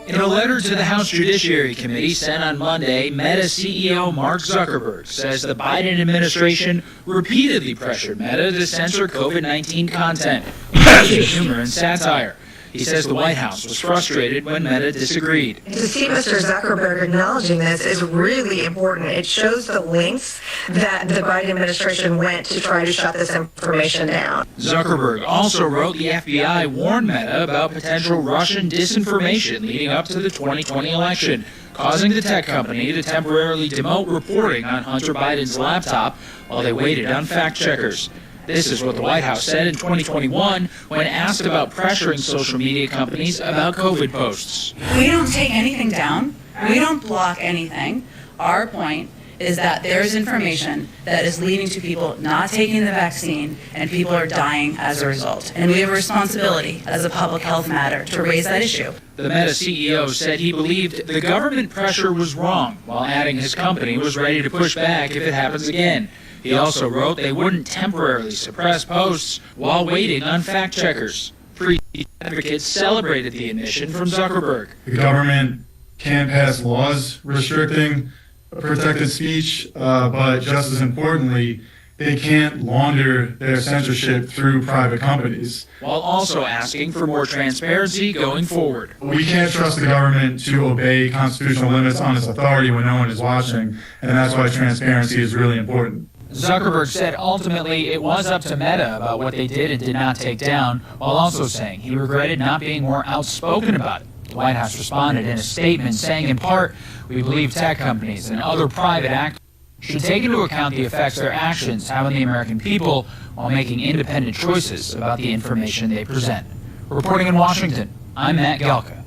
In a letter to the House Judiciary Committee sent on Monday, Meta CEO Mark Zuckerberg says the Biden administration repeatedly pressured Meta to censor COVID-19 content, including humor and satire. He says the White House was frustrated when Meta disagreed. To see Mr. Zuckerberg acknowledging this is really important. It shows the lengths that the Biden administration went to try to shut this information down. Zuckerberg also wrote the FBI warned Meta about potential Russian disinformation leading up to the 2020 election, causing the tech company to temporarily demote reporting on Hunter Biden's laptop while they waited on fact-checkers. This is what the White House said in 2021 when asked about pressuring social media companies about COVID posts. We don't take anything down. We don't block anything. Our point is that there is information that is leading to people not taking the vaccine and people are dying as a result. And we have a responsibility as a public health matter to raise that issue. The Meta CEO said he believed the government pressure was wrong, while adding his company was ready to push back if it happens again. He also wrote they wouldn't temporarily suppress posts while waiting on fact-checkers. Free advocates celebrated the admission from Zuckerberg. The government can't pass laws restricting protected speech, but just as importantly, they can't launder their censorship through private companies. While also asking for more transparency going forward. We can't trust the government to obey constitutional limits on its authority when no one is watching, and that's why transparency is really important. Zuckerberg said ultimately it was up to Meta about what they did and did not take down, while also saying he regretted not being more outspoken about it. The White House responded in a statement saying, in part, we believe tech companies and other private actors should take into account the effects their actions have on the American people while making independent choices about the information they present. Reporting in Washington, I'm Matt Gelka.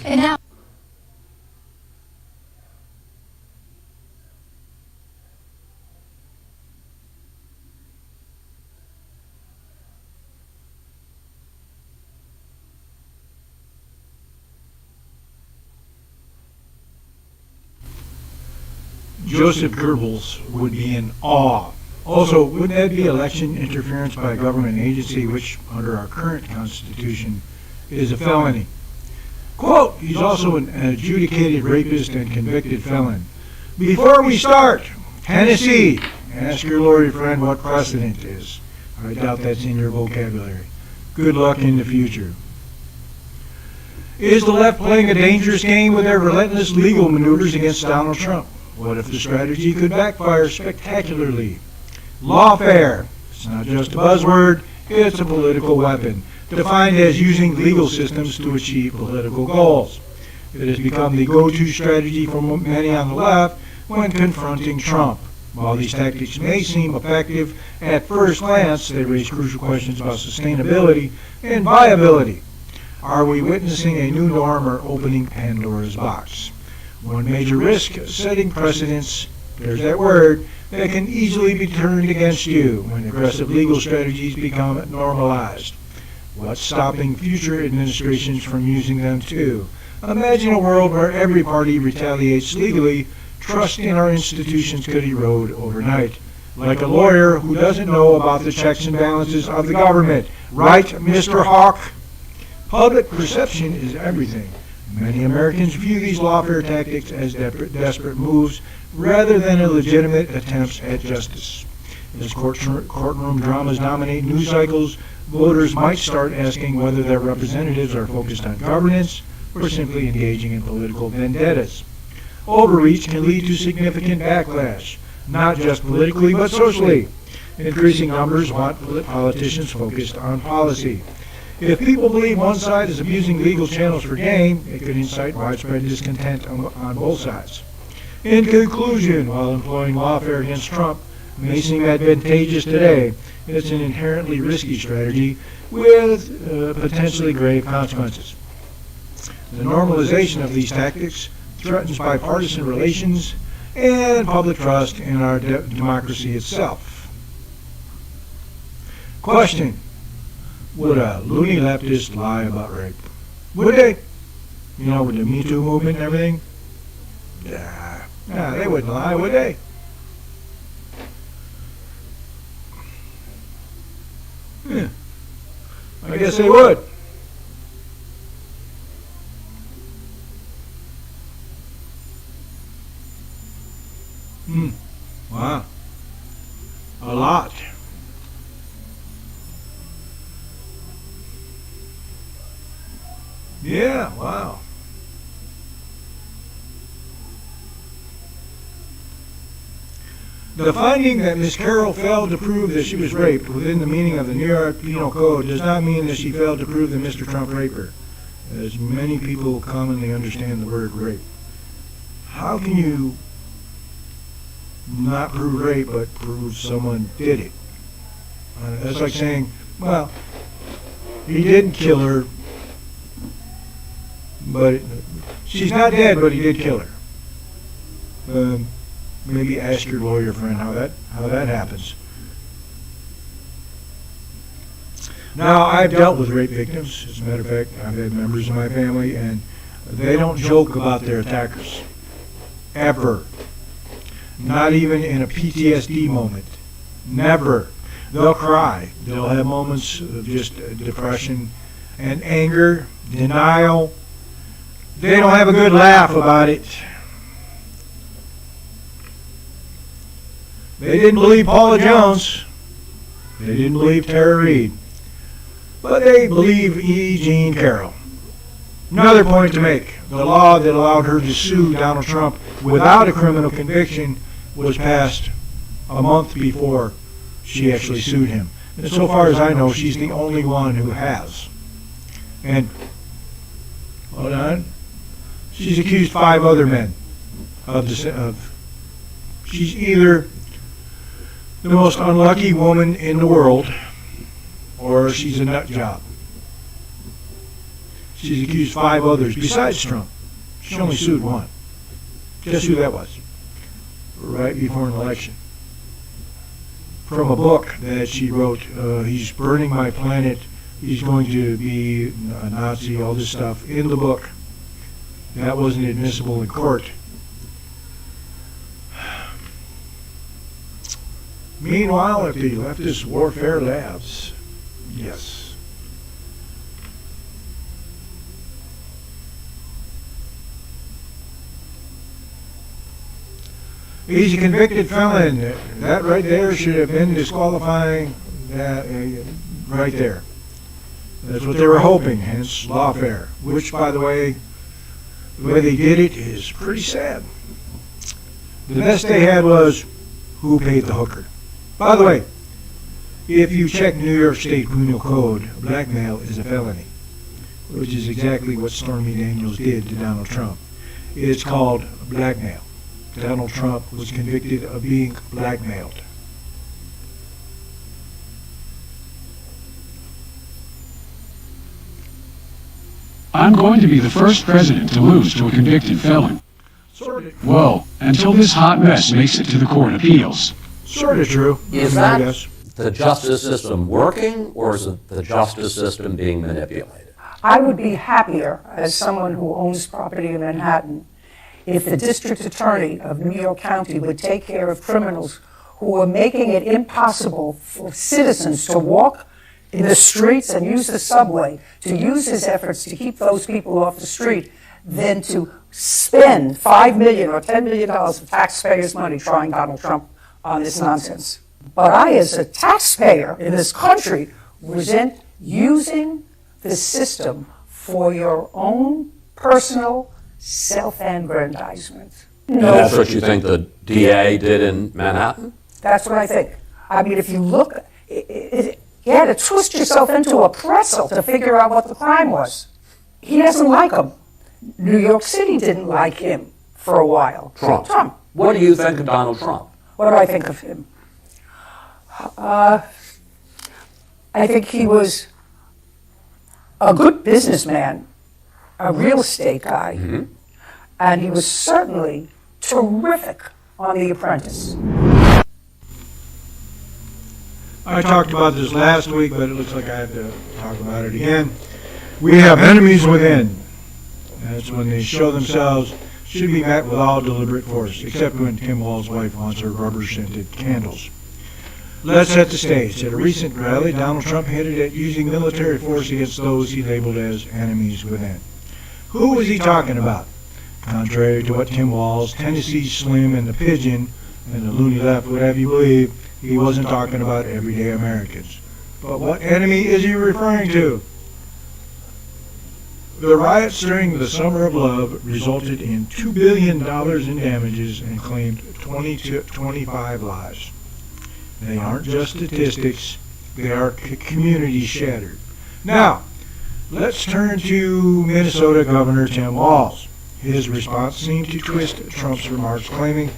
And now, Joseph Goebbels would be in awe. Also, wouldn't that be election interference by a government agency, which, under our current Constitution, is a felony? Quote, he's also an adjudicated rapist and convicted felon. Before we start, Tennessee, ask your lawyer friend what precedent is. I doubt that's in your vocabulary. Good luck in the future. Is the left playing a dangerous game with their relentless legal maneuvers against Donald Trump? What if the strategy could backfire spectacularly? Lawfare. It's not just a buzzword, it's a political weapon, defined as using legal systems to achieve political goals. It has become the go-to strategy for many on the left when confronting Trump. While these tactics may seem effective at first glance, they raise crucial questions about sustainability and viability. Are we witnessing a new norm or opening Pandora's box? One major risk, setting precedents, there's that word, that can easily be turned against you when aggressive legal strategies become normalized. What's stopping future administrations from using them too? Imagine a world where every party retaliates legally. Trust in our institutions could erode overnight. Like a lawyer who doesn't know about the checks and balances of the government. Right, Mr. Hawk? Public perception is everything. Many Americans view these lawfare tactics as desperate moves rather than legitimate attempts at justice. As courtroom dramas dominate news cycles, voters might start asking whether their representatives are focused on governance or simply engaging in political vendettas. Overreach can lead to significant backlash, not just politically but socially. Increasing numbers want politicians focused on policy. If people believe one side is abusing legal channels for gain, it could incite widespread discontent on both sides. In conclusion, while employing lawfare against Trump may seem advantageous today, it's an inherently risky strategy with potentially grave consequences. The normalization of these tactics threatens bipartisan relations and public trust in our democracy itself. Question: would a loony leftist lie about rape? Would they? You know, with the Me Too movement and everything? Nah, they wouldn't lie, would they? Yeah. I guess they would. Wow. A lot. Yeah, wow. The finding that Miss Carroll failed to prove that she was raped within the meaning of the New York Penal Code does not mean that she failed to prove that Mr. Trump raped her, as many people commonly understand the word rape. How can you not prove rape but prove someone did it? That's like saying, well, he didn't kill her, but she's not dead, but he did kill her. Maybe ask your lawyer friend how that happens. Now, I've dealt with rape victims. As a matter of fact, I've had members of my family, and they don't joke about their attackers. Ever. Not even in a PTSD moment. Never. They'll cry. They'll have moments of just depression and anger, denial. They don't have a good laugh about it. They didn't believe Paula Jones. They didn't believe Tara Reid. But they believe E. Jean Carroll. Another point to make. The law that allowed her to sue Donald Trump without a criminal conviction was passed a month before she actually sued him. And so far as I know, she's the only one who has. And, hold on, she's accused 5 other men of she's either the most unlucky woman in the world, or she's a nut job. She's accused 5 others besides Trump. She only sued 1. Guess who that was? Right before an election. From a book that she wrote, He's Burning My Planet, He's Going to Be a Nazi, all this stuff, in the book. That wasn't admissible in court. Meanwhile, at the leftist warfare labs, yes. He's a convicted felon. That right there should have been disqualifying. That right there. That's what they were hoping, hence lawfare. Which, by the way they did it is pretty sad. The best they had was who paid the hooker. By the way, if you check New York State Penal Code, blackmail is a felony, which is exactly what Stormy Daniels did to Donald Trump. It's called blackmail. Donald Trump was convicted of being blackmailed. I'm going to be the first president to lose to a convicted felon. Well, until this hot mess makes it to the Court of Appeals. Sort of true. Is that the justice system working, or is it the justice system being manipulated? I would be happier, as someone who owns property in Manhattan, if the district attorney of New York County would take care of criminals who are making it impossible for citizens to walk in the streets and use the subway, to use his efforts to keep those people off the street, than to spend $5 million or $10 million of taxpayers' money trying Donald Trump on this nonsense. But I, as a taxpayer in this country, resent using the system for your own personal self-aggrandizement. And that's what you think the DA did in Manhattan? That's what I think. I mean, if you look, you had to twist yourself into a pretzel to figure out what the crime was. He doesn't like him. New York City didn't like him for a while. Trump. What do you think of Donald Trump? What do I think of him? I think he was a good businessman, a real estate guy, and he was certainly terrific on The Apprentice. I talked about this last week, but it looks like I have to talk about it again. We have enemies within. That's when they show themselves, should be met with all deliberate force, except when Tim Walz's wife wants her rubber-scented candles. Let's set the stage. At a recent rally, Donald Trump hinted at using military force against those he labeled as enemies within. Who was he talking about? Contrary to what Tim Walz, Tennessee Slim, and the Pigeon, and the loony left would have you believe, he wasn't talking about everyday Americans. But what enemy is he referring to? The riots during the Summer of Love resulted in $2 billion in damages and claimed 25 lives. They aren't just statistics, they are communities shattered. Now, let's turn to Minnesota Governor Tim Walz. His response seemed to twist Trump's remarks, claiming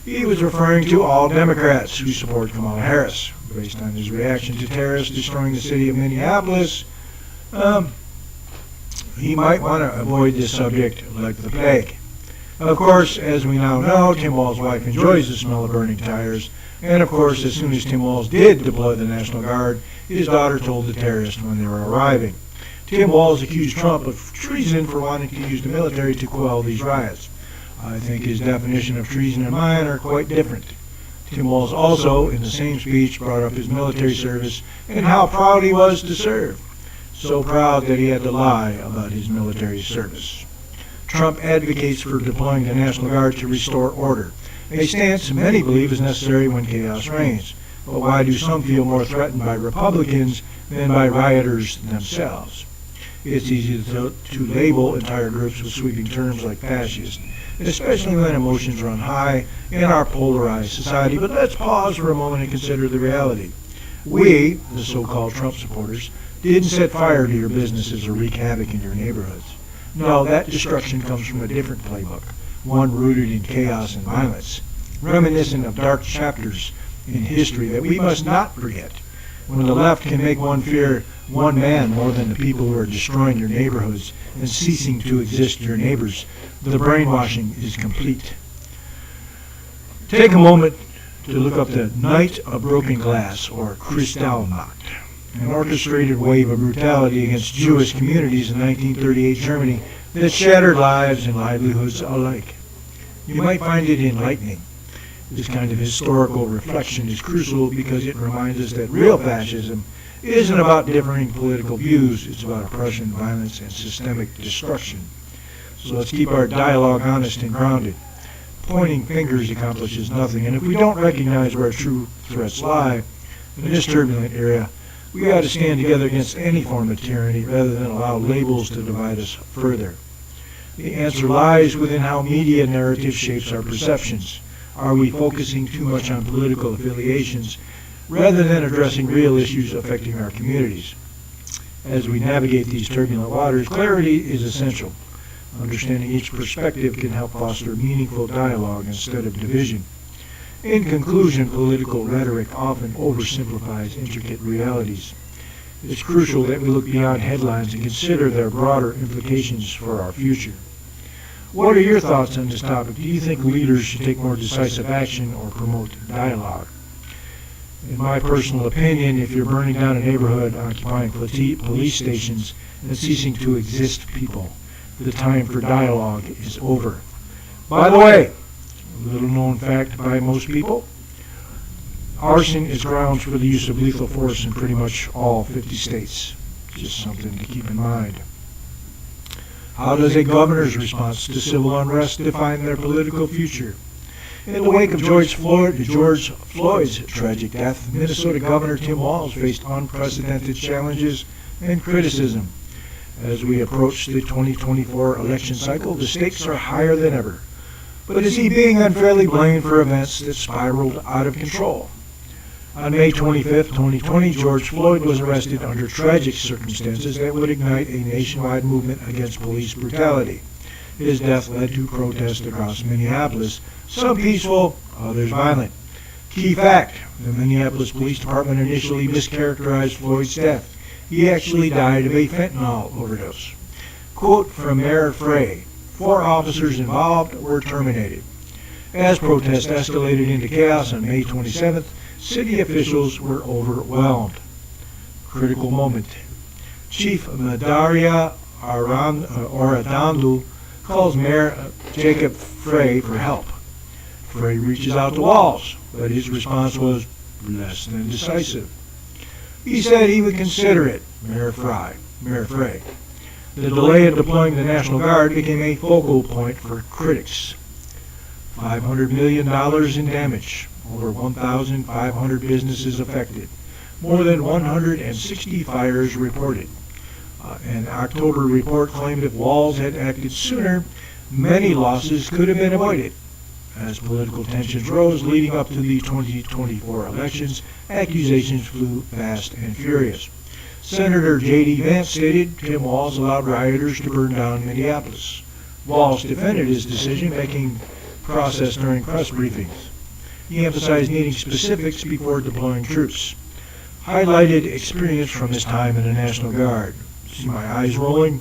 he was referring to all Democrats who support Kamala Harris. Based on his reaction to terrorists destroying the city of Minneapolis, he might want to avoid this subject like the plague. Of course, as we now know, Tim Walz's wife enjoys the smell of burning tires, and of course, as soon as Tim Walz did deploy the National Guard, his daughter told the terrorists when they were arriving. Tim Walz accused Trump of treason for wanting to use the military to quell these riots. I think his definition of treason and mine are quite different. Tim Walz also, in the same speech, brought up his military service and how proud he was to serve. So proud that he had to lie about his military service. Trump advocates for deploying the National Guard to restore order, a stance many believe is necessary when chaos reigns. But why do some feel more threatened by Republicans than by rioters themselves? It's easy to label entire groups with sweeping terms like fascist, especially when emotions run high in our polarized society. But let's pause for a moment and consider the reality. We, the so-called Trump supporters, didn't set fire to your businesses or wreak havoc in your neighborhoods. No, that destruction comes from a different playbook, one rooted in chaos and violence, reminiscent of dark chapters in history that we must not forget. When the left can make one fear one man more than the people who are destroying your neighborhoods and ceasing to exist your neighbors, the brainwashing is complete. Take a moment to look up the Night of Broken Glass, or Kristallnacht, an orchestrated wave of brutality against Jewish communities in 1938 Germany that shattered lives and livelihoods alike. You might find it enlightening. This kind of historical reflection is crucial because it reminds us that real fascism isn't about differing political views, it's about oppression, violence, and systemic destruction. So let's keep our dialogue honest and grounded. Pointing fingers accomplishes nothing, and if we don't recognize where true threats lie in this turbulent era, we ought to stand together against any form of tyranny rather than allow labels to divide us further. The answer lies within how media narrative shapes our perceptions. Are we focusing too much on political affiliations rather than addressing real issues affecting our communities? As we navigate these turbulent waters, clarity is essential. Understanding each perspective can help foster meaningful dialogue instead of division. In conclusion, political rhetoric often oversimplifies intricate realities. It's crucial that we look beyond headlines and consider their broader implications for our future. What are your thoughts on this topic? Do you think leaders should take more decisive action or promote dialogue? In my personal opinion, if you're burning down a neighborhood, occupying police stations, and ceasing to exist people, the time for dialogue is over. By the way, a little known fact by most people, arson is grounds for the use of lethal force in pretty much all 50 states. Just something to keep in mind. How does a governor's response to civil unrest define their political future? In the wake of George Floyd's tragic death, Minnesota Governor Tim Walz faced unprecedented challenges and criticism. As we approach the 2024 election cycle, the stakes are higher than ever. But is he being unfairly blamed for events that spiraled out of control? On May 25, 2020, George Floyd was arrested under tragic circumstances that would ignite a nationwide movement against police brutality. His death led to protests across Minneapolis, some peaceful, others violent. Key fact, the Minneapolis Police Department initially mischaracterized Floyd's death. He actually died of a fentanyl overdose. Quote from Mayor Frey, 4 officers involved were terminated. As protests escalated into chaos on May 27th, city officials were overwhelmed. Critical moment. Chief Madaria Oradanlu calls Mayor Jacob Frey for help. Frey reaches out to Walz, but his response was less than decisive. He said he would consider it, Mayor Frey. The delay in deploying the National Guard became a focal point for critics. $500 million in damage, over 1,500 businesses affected, more than 160 fires reported. An October report claimed if Walz had acted sooner, many losses could have been avoided. As political tensions rose leading up to the 2024 elections, accusations flew fast and furious. Senator J.D. Vance stated Tim Walz allowed rioters to burn down Minneapolis. Walz defended his decision-making process during press briefings. He emphasized needing specifics before deploying troops. Highlighted experience from his time in the National Guard. See my eyes rolling?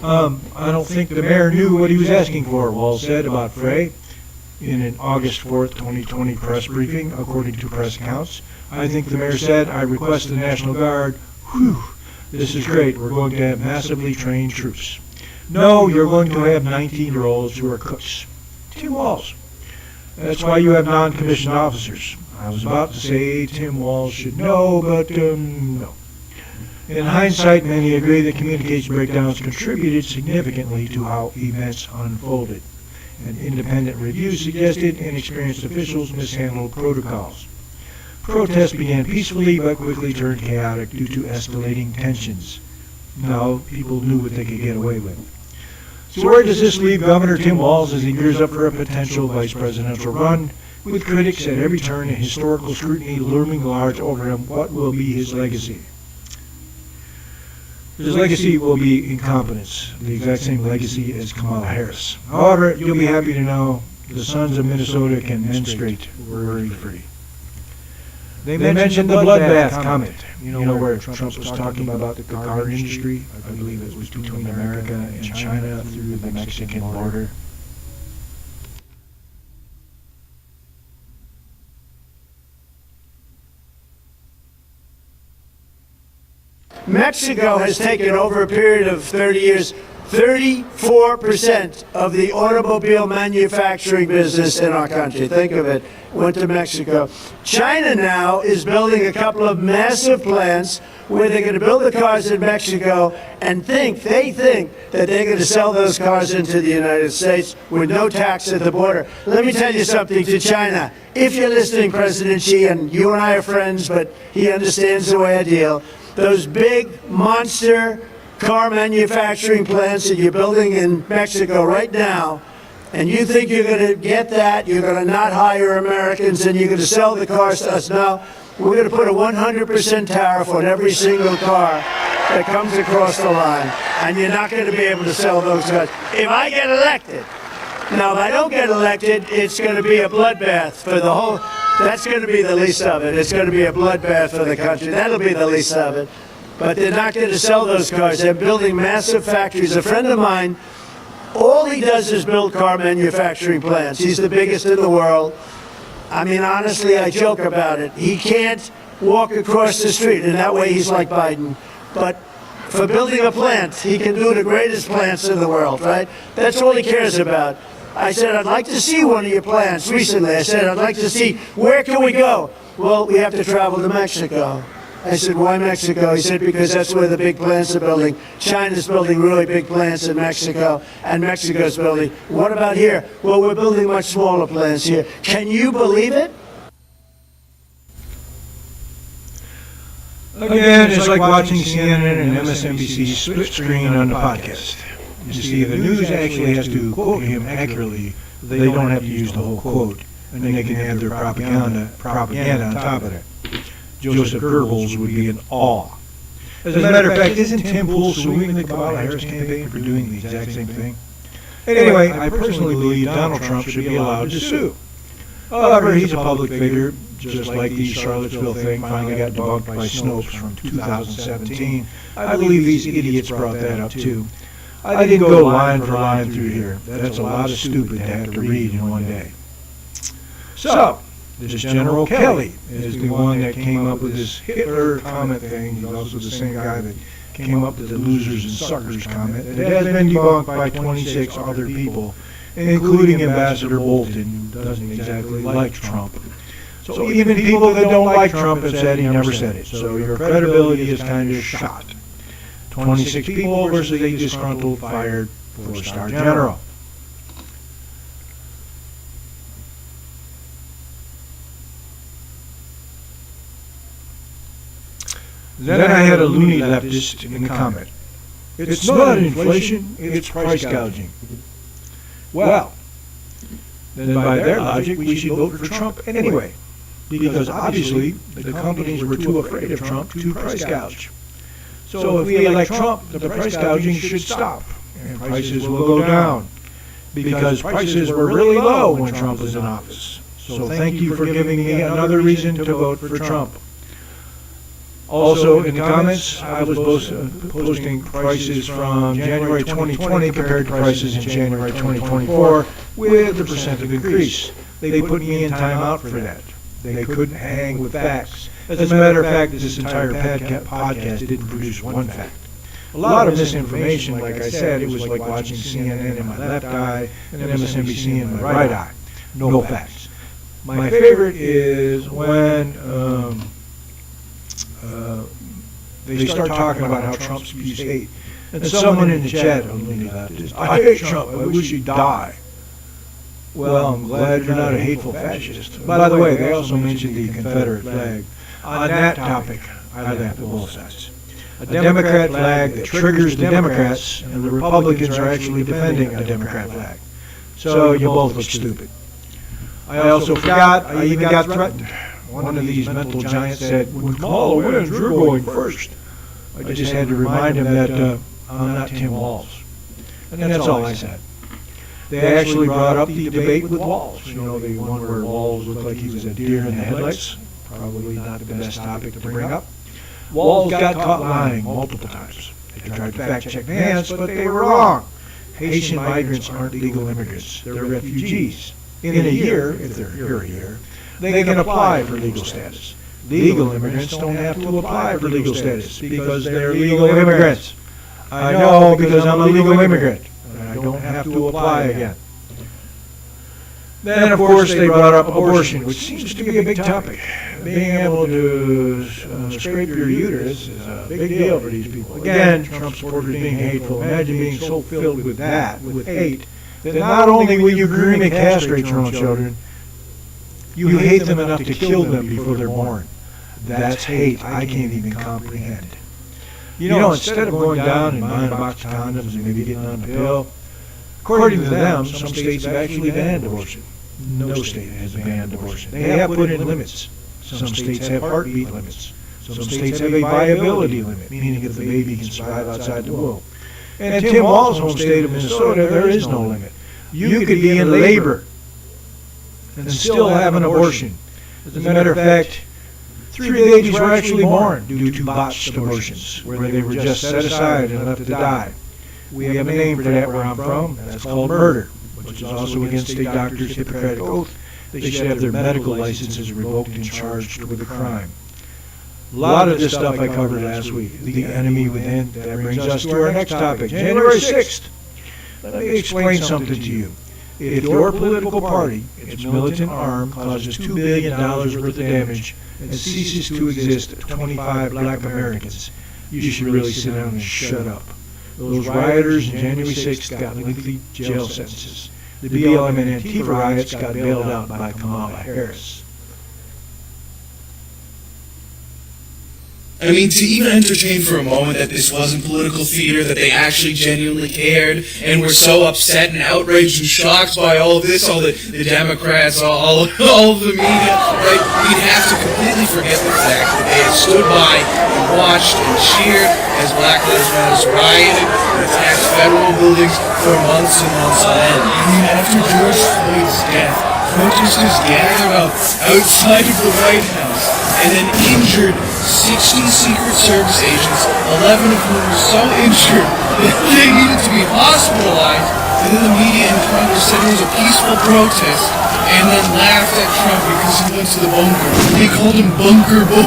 I don't think the mayor knew what he was asking for, Walz said about Frey. In an August 4th, 2020 press briefing, according to press accounts, I think the mayor said, I request the National Guard, whew, this is great, we're going to have massively trained troops. No, you're going to have 19-year-olds who are cooks. Tim Walz. That's why you have non-commissioned officers. I was about to say Tim Walz should know, but no. In hindsight, many agree that communication breakdowns contributed significantly to how events unfolded. An independent review suggested inexperienced officials mishandled protocols. Protests began peacefully but quickly turned chaotic due to escalating tensions. Now, people knew what they could get away with. So where does this leave Governor Tim Walz as he gears up for a potential vice presidential run, with critics at every turn and historical scrutiny looming large over him? What will be his legacy? His legacy will be incompetence, the exact same legacy as Kamala Harris. However, you'll be happy to know the sons of Minnesota can menstruate worry-free. They mentioned the bloodbath comment, where Trump was talking about the car industry. I believe it was between America and China through the Mexican border. Mexico has taken over a period of 30 years 34% of the automobile manufacturing business in our country. Think of it, went to Mexico. China now is building a couple of massive plants where they're going to build the cars in Mexico and they think that they're going to sell those cars into the United States with no tax at the border. Let me tell you something to China. If you're listening, President Xi, and you and I are friends, but he understands the way I deal, those big monster car manufacturing plants that you're building in Mexico right now And you think you're going to get that, you're going to not hire Americans, and you're going to sell the cars to us. No, we're going to put a 100% tariff on every single car that comes across the line, and you're not going to be able to sell those cars. If I get elected, now if I don't get elected, it's going to be a bloodbath for the whole, that's going to be the least of it. It's going to be a bloodbath for the country. That'll be the least of it. But they're not going to sell those cars. They're building massive factories. A friend of mine, all he does is build car manufacturing plants. He's the biggest in the world. I mean, honestly, I joke about it. He can't walk across the street, and that way he's like Biden. But for building a plant, he can do the greatest plants in the world, right? That's all he cares about. I said, I'd like to see one of your plants recently. I said, I'd like to see, where can we go? Well, we have to travel to Mexico. I said, why Mexico? He said, because that's where the big plants are building. China's building really big plants in Mexico, and Mexico's building. What about here? Well, we're building much smaller plants here. Can you believe it? Again, it's like watching CNN and MSNBC split screen on the podcast. You see, the news actually has to quote him accurately. They don't have to use the whole quote, and they can add their propaganda on top of it. Joseph Goebbels would be in awe. As a matter of fact, isn't Tim Pool suing the Kamala Harris campaign for doing the exact same thing? Anyway, I personally believe Donald Trump should be allowed to sue. However, he's a public figure, just like the Charlottesville thing finally got debunked by Snopes from 2017. I believe these idiots brought that up too. I didn't go line for line through here. That's a lot of stupid to have to read in one day. So, this General Kelly is the one that came up with this Hitler comment thing. He's also the same guy that came up with the losers and suckers comment. It has been debunked by 26 other people, including Ambassador Bolton, who doesn't exactly like Trump. So even people that don't like Trump have said he never said it. So your credibility is kind of shot. 26 people versus a disgruntled, fired 4-star general. Then I had a loony leftist in the comment. It's not inflation, it's price gouging. Well, then by their logic, we should vote for Trump anyway, because obviously the companies were too afraid of Trump to price gouge. So if we elect Trump, the price gouging should stop, and prices will go down, because prices were really low when Trump was in office. So thank you for giving me another reason to vote for Trump. Also, in the comments, I was posting prices from January 2020 compared to prices in January 2024 with the percent of increase. They put me in timeout for that. They couldn't hang with facts. As a matter of fact, this entire podcast didn't produce one fact. A lot of misinformation, like I said. It was like watching CNN in my left eye and MSNBC in my right eye. No facts. My favorite is when they start talking about how Trump spews hate. And someone in the chat, I hate Trump, I wish he'd die. Well, I'm glad you're not a hateful fascist. By the way, they also mentioned the Confederate flag. On that topic, I laugh at both sides. A Democrat flag that triggers the Democrats, and the Republicans are actually defending a Democrat flag. So you both look stupid. I also forgot, I even got threatened. One of these mental giants said, when Kamala wins, you're going first. I just had to remind him that I'm not Tim Walz. And that's all I said. They actually brought up the debate with Walz. You know, the one where Walz looked like he was a deer in the headlights. Probably not the best topic to bring up. Walz got caught lying multiple times. They tried to fact-check Vance, but they were wrong. Haitian migrants aren't legal immigrants. They're refugees. In a year, if they're here a year, they can apply for legal status. Legal immigrants don't have to apply for legal status because they're legal immigrants. I know because I'm a legal immigrant, and I don't have to apply again. Then, of course, they brought up abortion, which seems to be a big topic. Being able to scrape your uterus is a big deal for these people. Again, Trump supporters being hateful. Imagine being so filled with that, with hate, that not only will you groom and castrate your own children, you hate them enough to kill them before they're born. That's hate I can't even comprehend. You know, instead of going down and buying a box of condoms and maybe getting on a pill, According to them, some states have actually banned abortion. No state has banned abortion. They have put in limits. Some states have heartbeat limits. Some states have a viability limit, meaning if the baby can survive outside the womb. And Tim Walz's home state of Minnesota, there is no limit. You could be in labor and still have an abortion. As a matter of fact, 3 babies were actually born due to botched abortions, where they were just set aside and left to die. We have a name for that where I'm from, and that's called murder, which is also against state doctors' Hippocratic oath. They should have their medical licenses revoked and charged with a crime. A lot of this stuff I covered last week. The enemy within. That brings us to our next topic, January 6th. Let me explain something to you. If your political party, its militant arm, causes $2 billion worth of damage and ceases to exist to 25 black Americans, you should really sit down and shut up. Those rioters on January 6th got lengthy jail sentences. The BLM and Antifa riots got bailed out by Kamala Harris. I mean, to even entertain for a moment that this wasn't political theater, that they actually genuinely cared, and were so upset and outraged and shocked by all of this, all the Democrats, all of the media, right? We'd have to completely forget the fact that they had stood by and watched and cheered as Black Lives Matter rioted and attacked federal buildings for months and months on end. I mean, after George Floyd's death, protesters gathered up outside of the White House and then injured 60 Secret Service agents, 11 of whom were so injured that they needed to be hospitalized. And then the media in Congress said it was a peaceful protest and then laughed at Trump because he went to the bunker. They called him Bunker Boy.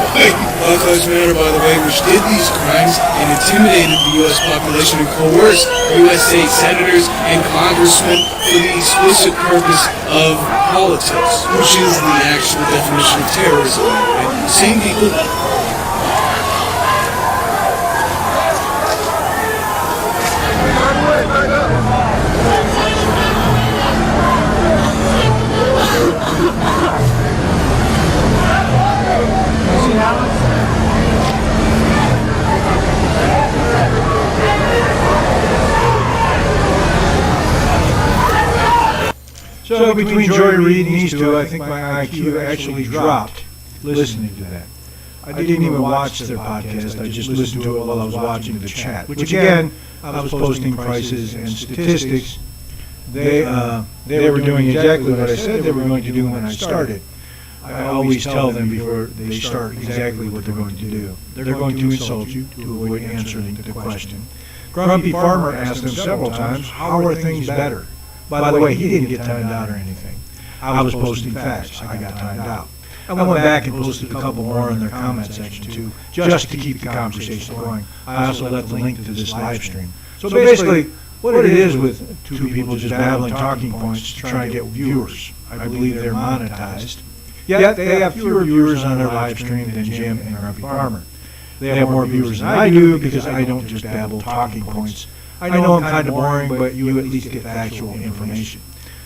Black Lives Matter, by the way, which did these crimes and intimidated the U.S. population and coerced U.S. state senators and congressmen for the explicit purpose of politics, which is the actual definition of terrorism. And same people. So between Joy Reid and these two, I think my IQ actually dropped listening to that. I didn't even watch their podcast. I just listened to it while I was watching the chat, which again, I was posting prices and statistics. They were doing exactly what I said they were going to do when I started. I always tell them before they start exactly what they're going to do. They're going to insult you to avoid answering the question. Grumpy Farmer asked them several times, how are things better? By the way, he didn't get timed out or anything. I was posting facts. I got timed out. I went back and posted a couple more in their comment section too, just to keep the conversation going. I also left the link to this live stream. So basically, what it is with two people just battling talking points to try to get viewers. I believe they're monetized. Yet they have fewer viewers on their live stream than Jim and Grumpy Farmer. They have more viewers than I do because I don't just babble talking points. I know I'm kind of boring, but you at least get factual information.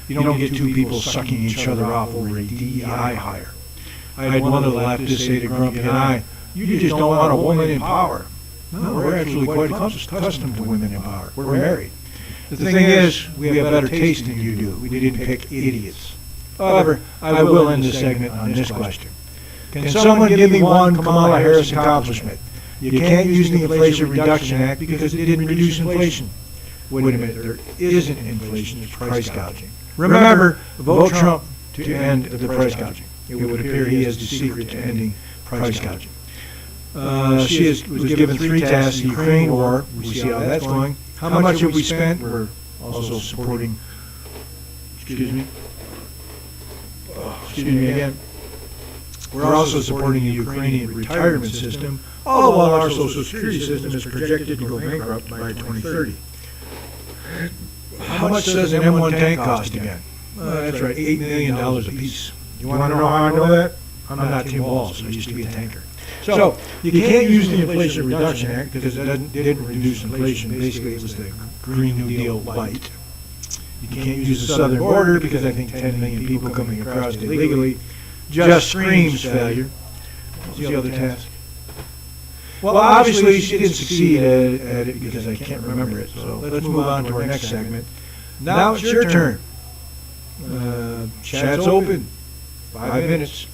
You don't get two people sucking each other off over a DEI hire. I had one of the leftists say to Grumpy and I, you just don't want a woman in power. No, we're actually quite accustomed to women in power. We're married. The thing is, we have better taste than you do. We didn't pick idiots. However, I will end this segment on this question. Can someone give me one Kamala Harris accomplishment? You can't use the Inflation Reduction Act because it didn't reduce inflation. Wait a minute, there isn't inflation, it's price gouging. Remember, vote Trump to end the price gouging. It would appear he has the secret to ending price gouging. She was given 3 tasks, the Ukraine war, we see how that's going. How much have we spent? We're also supporting, excuse me again. We're also supporting the Ukrainian retirement system, all while our Social Security system is projected to go bankrupt by 2030. How much does an M1 tank cost again? That's right, $8 million a piece. You want to know how I know that? I'm not Tim Walz, I used to be a tanker. So, you can't use the Inflation Reduction Act because it didn't reduce inflation. Basically, it was the Green New Deal light. You can't use the southern border because I think 10 million people coming across illegally just screams failure. What's the other task? Well, obviously she didn't succeed at it because I can't remember it. So let's move on to our next segment. Now it's your turn. Chat's open. 5 minutes.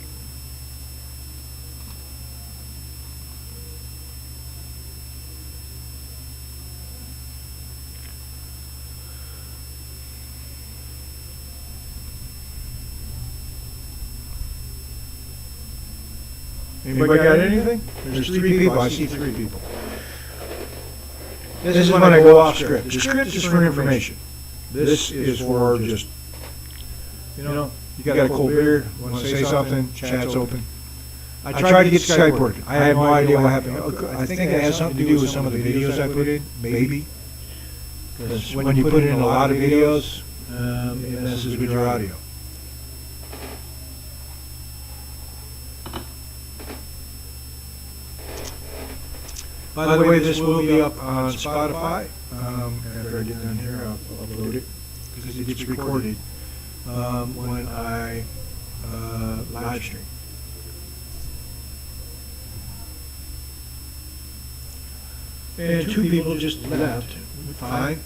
Anybody got anything? There's 3 people. I see 3 people. This is when I go off script. The script is for information. This is for just, you got a cold beer, want to say something, chat's open. I tried to get Skype working. I have no idea what happened. I think it has something to do with some of the videos I put in, maybe. Because when you put in a lot of videos, it messes with your audio. By the way, this will be up on Spotify. After I get done here, I'll upload it because it gets recorded when I live stream. And 2 people just left. Fine.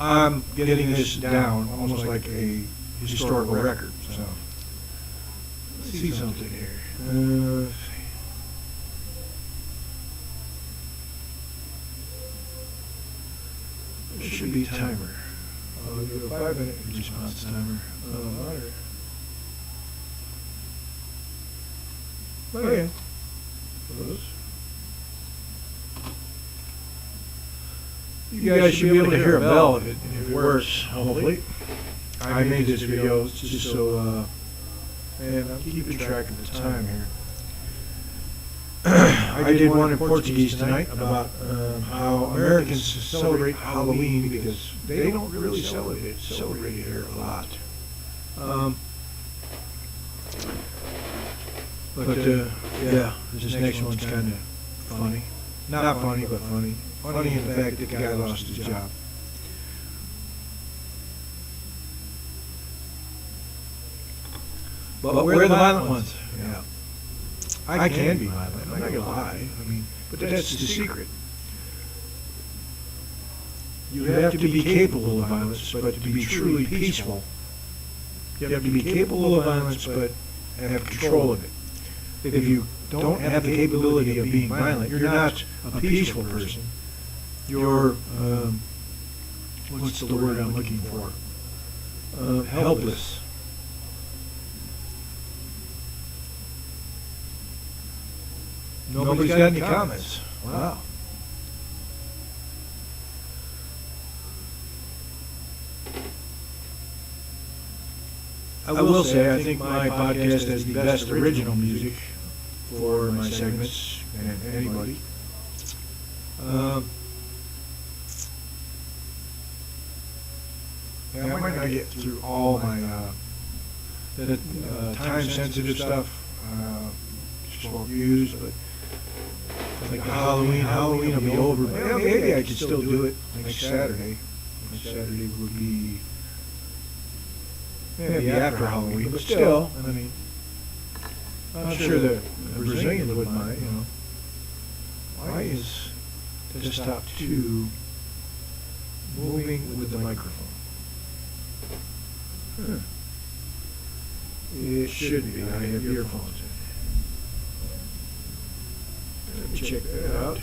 I'm getting this down almost like a historical record. So let's see something here. There should be a timer. I'll do a 5-minute response timer. Okay. Close. You guys should be able to hear a bell if it works, hopefully. I made this video just so, and I'm keeping track of the time here. I did one in Portuguese tonight about how Americans celebrate Halloween because they don't really celebrate it here a lot. Yeah, this next one's kind of funny. Not funny, but funny. Funny in the fact that the guy lost his job. But we're the violent ones. Yeah. I can be violent, I'm not going to lie. But that's the secret. You have to be capable of violence, but to be truly peaceful, you have to be capable of violence, but have control of it. If you don't have the capability of being violent, you're not a peaceful person. You're, what's the word I'm looking for? Helpless. Nobody's got any comments. Wow. I will say, I think my podcast has the best original music for my segments and anybody. I might not get through all my time-sensitive stuff. Just won't use, but like the Halloween will be over. Well, maybe I could still do it next Saturday. Next Saturday would be maybe after Halloween, but still, I'm sure the Brazilians wouldn't mind, Why is desktop 2 moving with the microphone? It should be. I have earphones in. Let me check that out.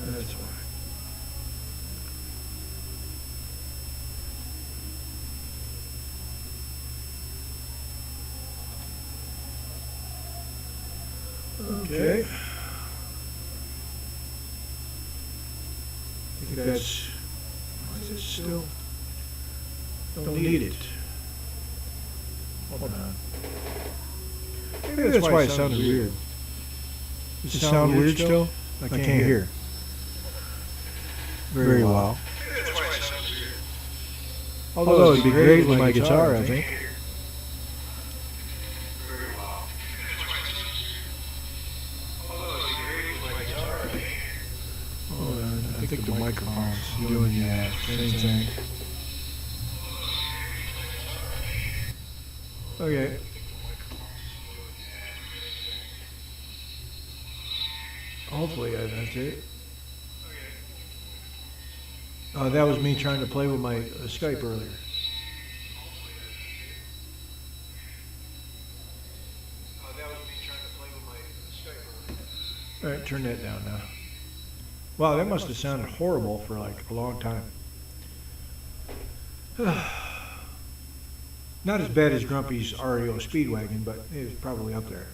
That's why. Okay. I think that's, why is it still, don't need it. Hold on. Maybe that's why it sounded weird. Does it sound weird still? I can't hear. Very well. Although it'd be great with my guitar, I think. Hold on, I think the microphone's doing that same thing. Okay. Hopefully that's it. That was me trying to play with my Skype earlier. All right, turn that down now. Wow, that must have sounded horrible for like a long time. Not as bad as Grumpy's REO Speedwagon, but it was probably up there.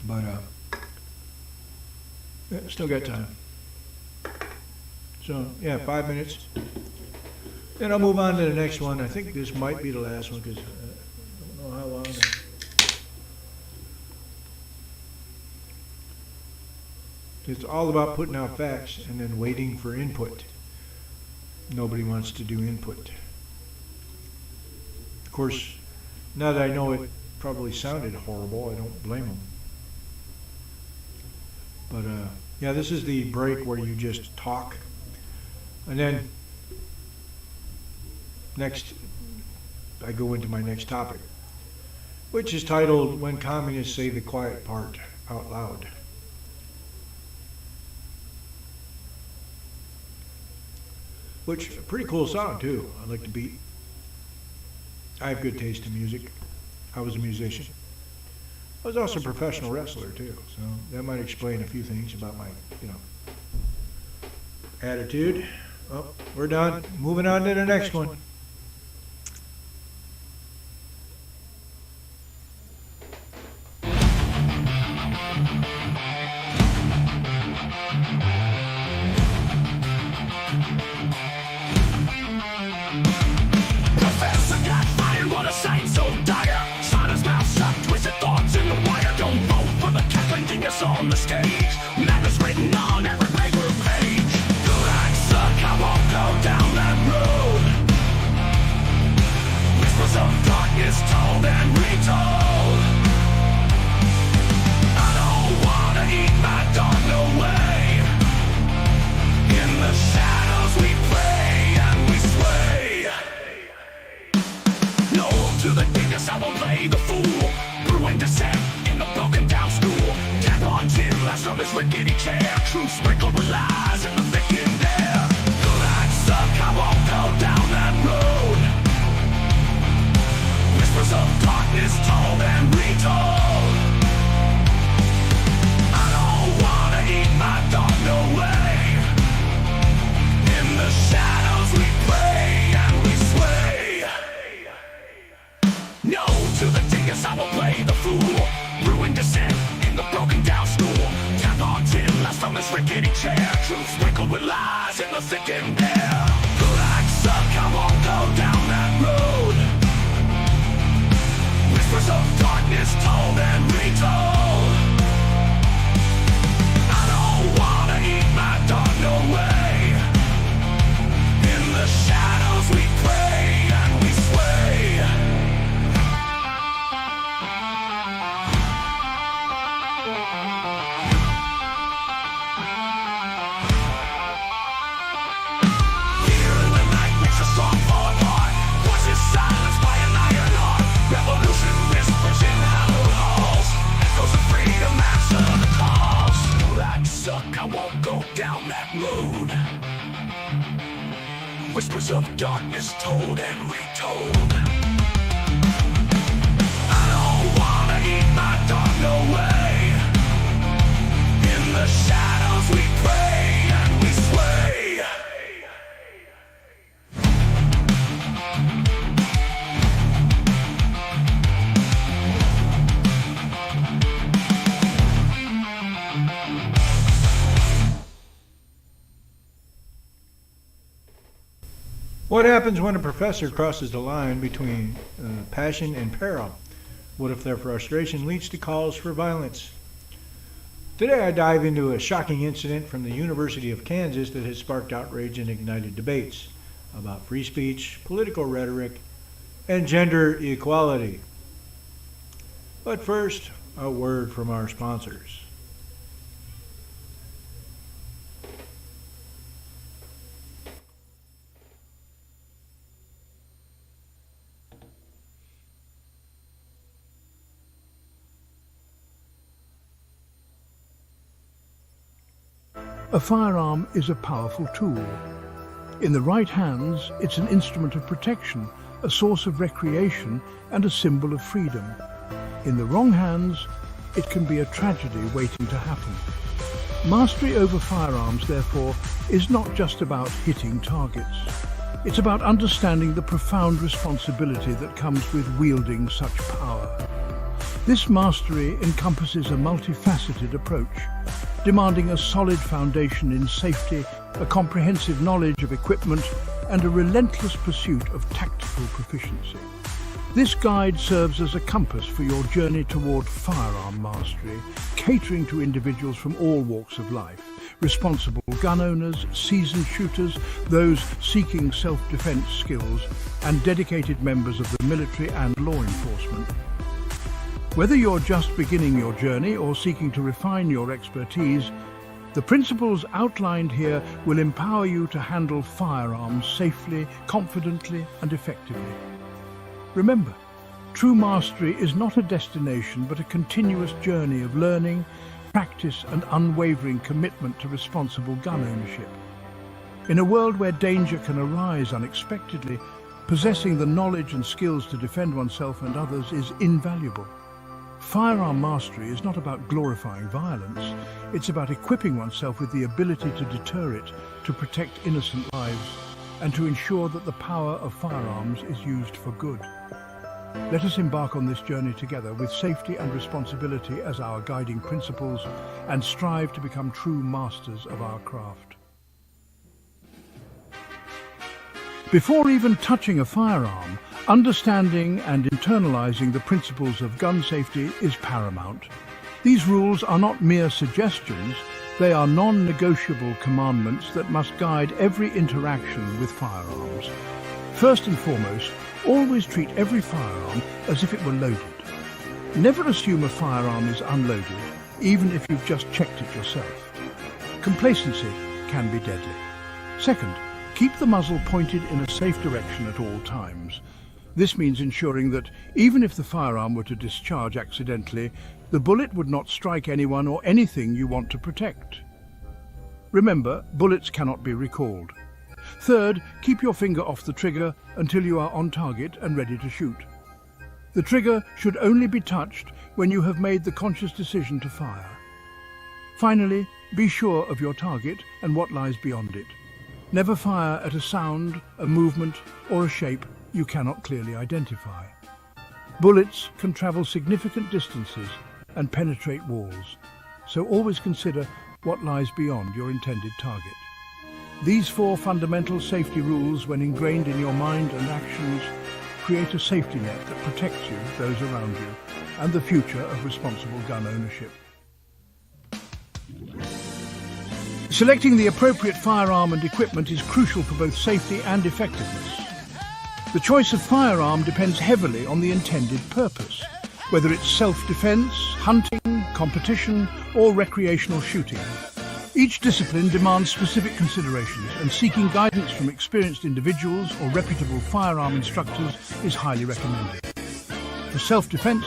But yeah, still got time. So yeah, 5 minutes. Then I'll move on to the next one. I think this might be the last one because I don't know how long. It's all about putting out facts and then waiting for input. Nobody wants to do input. Of course, now that I know it probably sounded horrible, I don't blame them. But yeah, this is the break where you just talk. And then next, I go into my next topic, which is titled, When Communists Say the Quiet Part Out Loud. Which, a pretty cool song too. I like the beat. I have good taste in music. I was a musician. I was also a professional wrestler too, so that might explain a few things about my, attitude. Oh, we're done. Moving on to the next one. Professor got fired, what a sight so dire. Shot his mouth shut, twisted thoughts in the wire. Don't vote for the Catholic genius on the stage. Madness written on every paper page. Good and suck, I won't go down that road. Whispers of darkness told and retold. I don't wanna eat my dog, no way. In the shadows we pray and we sway. No to the genius, I won't play the fool. Brewing dissent in the broken down school. Death on tin, last from his rickety chair. Truth sprinkled with lies in the thick in there. Good and suck, I won't go down that road. Whispers of darkness told and retold. I don't wanna eat my dog, no way. In the shadows we pray and we sway. No to the dingus, I will play the fool. Ruined dissent in the broken down school. Death on tin, last from his rickety chair. Truth sprinkled with lies in the thickened air. Good and suck, I won't go down that road. Whispers of darkness told and retold. I don't wanna eat my dog, no way. In the shadows we pray and we sway. Fear in the night makes a song fall apart. Voices silenced by an iron heart. Revolution whispers in hallowed halls. Echoes of freedom answer the calls. That suck, I won't go down that road. Whispers of darkness told and retold. I don't wanna eat my dog, no way. In the shadows we pray and we sway. What happens when a professor crosses the line between passion and peril? What if their frustration leads to calls for violence? Today I dive into a shocking incident from the University of Kansas that has sparked outrage and ignited debates about free speech, political rhetoric, and gender equality. But first, a word from our sponsors. A firearm is a powerful tool. In the right hands, it's an instrument of protection, a source of recreation, and a symbol of freedom. In the wrong hands, it can be a tragedy waiting to happen. Mastery over firearms, therefore, is not just about hitting targets. It's about understanding the profound responsibility that comes with wielding such power. This mastery encompasses a multifaceted approach, demanding a solid foundation in safety, a comprehensive knowledge of equipment, and a relentless pursuit of tactical proficiency. This guide serves as a compass for your journey toward firearm mastery, catering to individuals from all walks of life, responsible gun owners, seasoned shooters, those seeking self-defense skills, and dedicated members of the military and law enforcement. Whether you're just beginning your journey or seeking to refine your expertise, the principles outlined here will empower you to handle firearms safely, confidently, and effectively. Remember, true mastery is not a destination but a continuous journey of learning, practice, and unwavering commitment to responsible gun ownership. In a world where danger can arise unexpectedly, possessing the knowledge and skills to defend oneself and others is invaluable. Firearm mastery is not about glorifying violence, it's about equipping oneself with the ability to deter it, to protect innocent lives, and to ensure that the power of firearms is used for good. Let us embark on this journey together with safety and responsibility as our guiding principles and strive to become true masters of our craft. Before even touching a firearm, understanding and internalizing the principles of gun safety is paramount. These rules are not mere suggestions, they are non-negotiable commandments that must guide every interaction with firearms. First and foremost, always treat every firearm as if it were loaded. Never assume a firearm is unloaded, even if you've just checked it yourself. Complacency can be deadly. Second, keep the muzzle pointed in a safe direction at all times. This means ensuring that, even if the firearm were to discharge accidentally, the bullet would not strike anyone or anything you want to protect. Remember, bullets cannot be recalled. Third, keep your finger off the trigger until you are on target and ready to shoot. The trigger should only be touched when you have made the conscious decision to fire. Finally, be sure of your target and what lies beyond it. Never fire at a sound, a movement, or a shape you cannot clearly identify. Bullets can travel significant distances and penetrate walls, so always consider what lies beyond your intended target. These 4 fundamental safety rules, when ingrained in your mind and actions, create a safety net that protects you, those around you, and the future of responsible gun ownership. Selecting the appropriate firearm and equipment is crucial for both safety and effectiveness. The choice of firearm depends heavily on the intended purpose, whether it's self-defense, hunting, competition, or recreational shooting. Each discipline demands specific considerations, and seeking guidance from experienced individuals or reputable firearm instructors is highly recommended. For self-defense,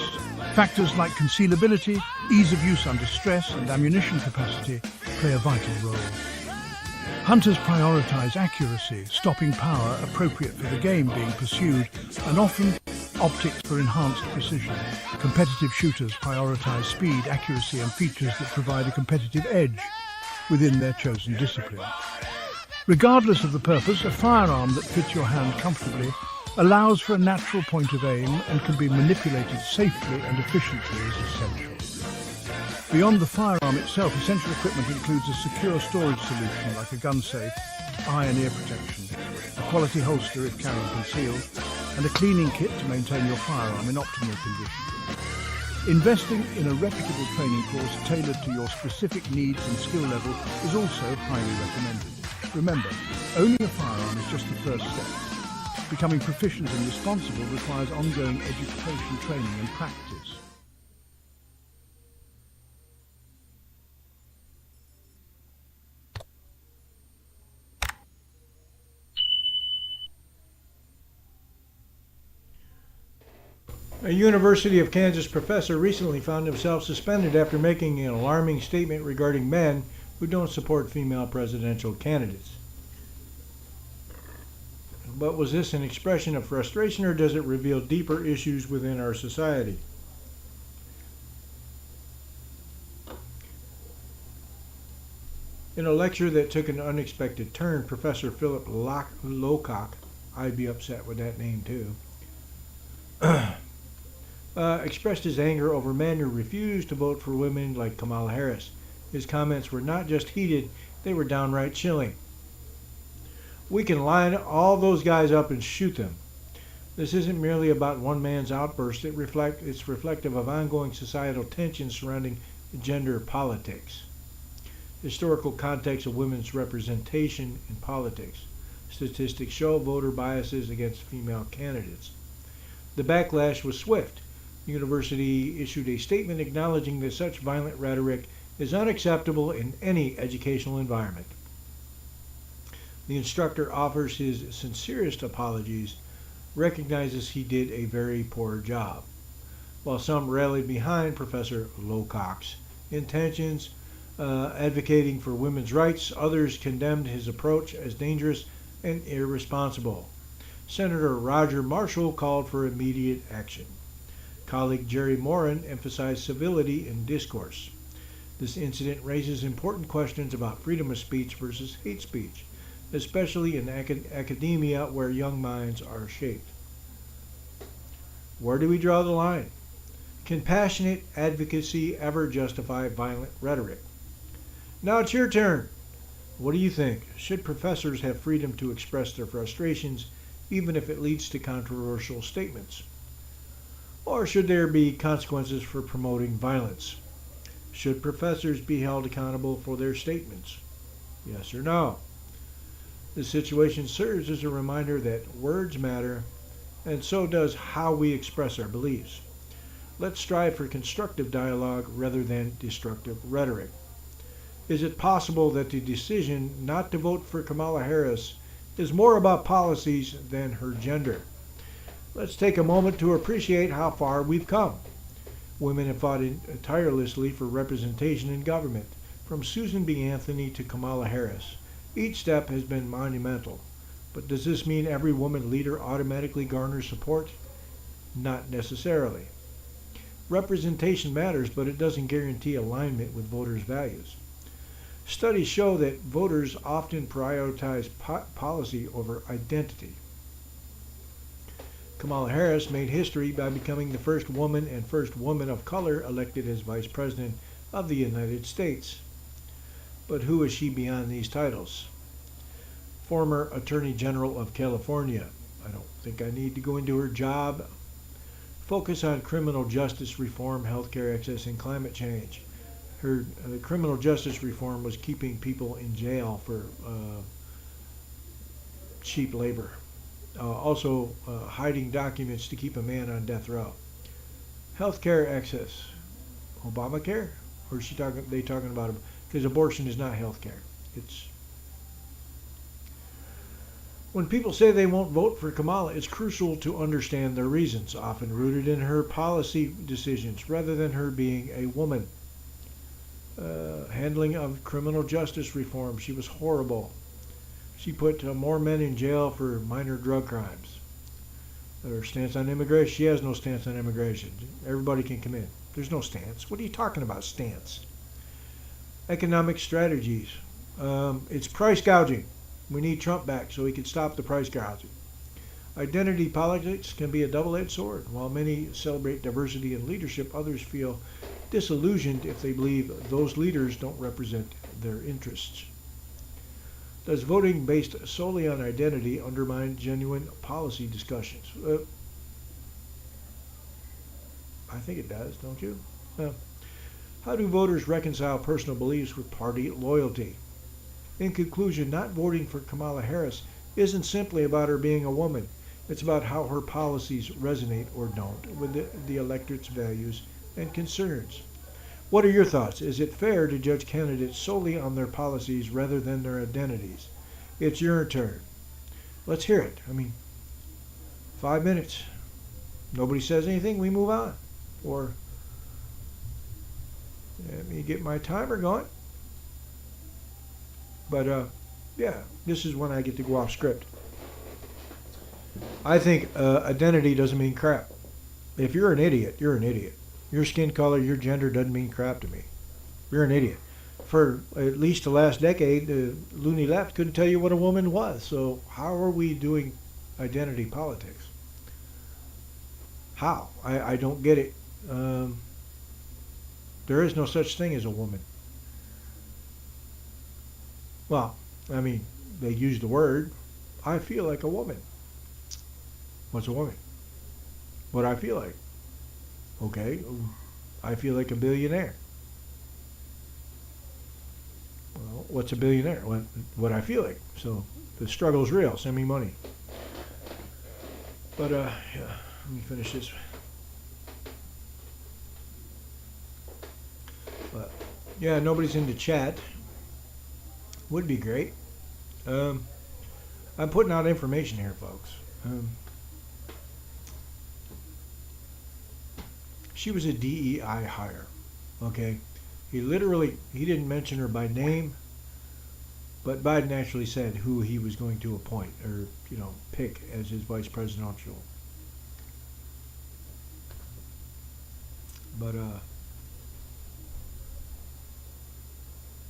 factors like concealability, ease of use under stress, and ammunition capacity play a vital role. Hunters prioritize accuracy, stopping power appropriate for the game being pursued, and often optics for enhanced precision. Competitive shooters prioritize speed, accuracy, and features that provide a competitive edge within their chosen discipline. Regardless of the purpose, a firearm that fits your hand comfortably allows for a natural point of aim and can be manipulated safely and efficiently is essential. Beyond the firearm itself, essential equipment includes a secure storage solution like a gun safe, eye and ear protection, a quality holster if carried concealed, and a cleaning kit to maintain your firearm in optimal condition. Investing in a reputable training course tailored to your specific needs and skill level is also highly recommended. Remember, owning a firearm is just the first step. Becoming proficient and responsible requires ongoing education, training, and practice. A University of Kansas professor recently found himself suspended after making an alarming statement regarding men who don't support female presidential candidates. But was this an expression of frustration, or does it reveal deeper issues within our society? In a lecture that took an unexpected turn, Professor Philip Lowcock, I'd be upset with that name too, expressed his anger over men who refused to vote for women like Kamala Harris. His comments were not just heated, they were downright chilling. We can line all those guys up and shoot them. This isn't merely about one man's outburst. It's reflective of ongoing societal tensions surrounding gender politics. Historical context of women's representation in politics. Statistics show voter biases against female candidates. The backlash was swift. The university issued a statement acknowledging that such violent rhetoric is unacceptable in any educational environment. The instructor offers his sincerest apologies, recognizes he did a very poor job. While some rallied behind Professor Lowcock's intentions, advocating for women's rights, others condemned his approach as dangerous and irresponsible. Senator Roger Marshall called for immediate action. Colleague Jerry Moran emphasized civility in discourse. This incident raises important questions about freedom of speech versus hate speech, especially in academia where young minds are shaped. Where do we draw the line? Can passionate advocacy ever justify violent rhetoric? Now it's your turn. What do you think? Should professors have freedom to express their frustrations, even if it leads to controversial statements? Or should there be consequences for promoting violence? Should professors be held accountable for their statements? Yes or no? This situation serves as a reminder that words matter, and so does how we express our beliefs. Let's strive for constructive dialogue rather than destructive rhetoric. Is it possible that the decision not to vote for Kamala Harris is more about policies than her gender? Let's take a moment to appreciate how far we've come. Women have fought tirelessly for representation in government, from Susan B. Anthony to Kamala Harris. Each step has been monumental. But does this mean every woman leader automatically garners support? Not necessarily. Representation matters, but it doesn't guarantee alignment with voters' values. Studies show that voters often prioritize policy over identity. Kamala Harris made history by becoming the first woman and first woman of color elected as Vice President of the United States. But who is she beyond these titles? Former Attorney General of California. I don't think I need to go into her job. Focus on criminal justice reform, healthcare access, and climate change. Her criminal justice reform was keeping people in jail for cheap labor. Also hiding documents to keep a man on death row. Healthcare access. Obamacare? Or is they talking about, because abortion is not healthcare. It's when people say they won't vote for Kamala, it's crucial to understand their reasons, often rooted in her policy decisions rather than her being a woman. Handling of criminal justice reform, she was horrible. She put more men in jail for minor drug crimes. Her stance on immigration, she has no stance on immigration. Everybody can come in. There's no stance. What are you talking about, stance? Economic strategies. It's price gouging. We need Trump back so he can stop the price gouging. Identity politics can be a double-edged sword. While many celebrate diversity in leadership, others feel disillusioned if they believe those leaders don't represent their interests. Does voting based solely on identity undermine genuine policy discussions? I think it does, don't you? How do voters reconcile personal beliefs with party loyalty? In conclusion, not voting for Kamala Harris isn't simply about her being a woman. It's about how her policies resonate or don't with the electorate's values and concerns. What are your thoughts? Is it fair to judge candidates solely on their policies rather than their identities? It's your turn. Let's hear it. 5 minutes. Nobody says anything, we move on. Or let me get my timer going. But yeah, this is when I get to go off script. I think identity doesn't mean crap. If you're an idiot, you're an idiot. Your skin color, your gender doesn't mean crap to me. You're an idiot. For at least the last decade, the loony left couldn't tell you what a woman was. So how are we doing identity politics? How? I don't get it. There is no such thing as a woman. Well, I mean, they use the word. I feel like a woman. What's a woman? What I feel like. Okay, I feel like a billionaire. Well, what's a billionaire? What I feel like. So the struggle's real. Send me money. But yeah, let me finish this. But yeah, nobody's in the chat. Would be great. I'm putting out information here, folks. She was a DEI hire. Okay, he didn't mention her by name, but Biden actually said who he was going to appoint or pick as his vice presidential. But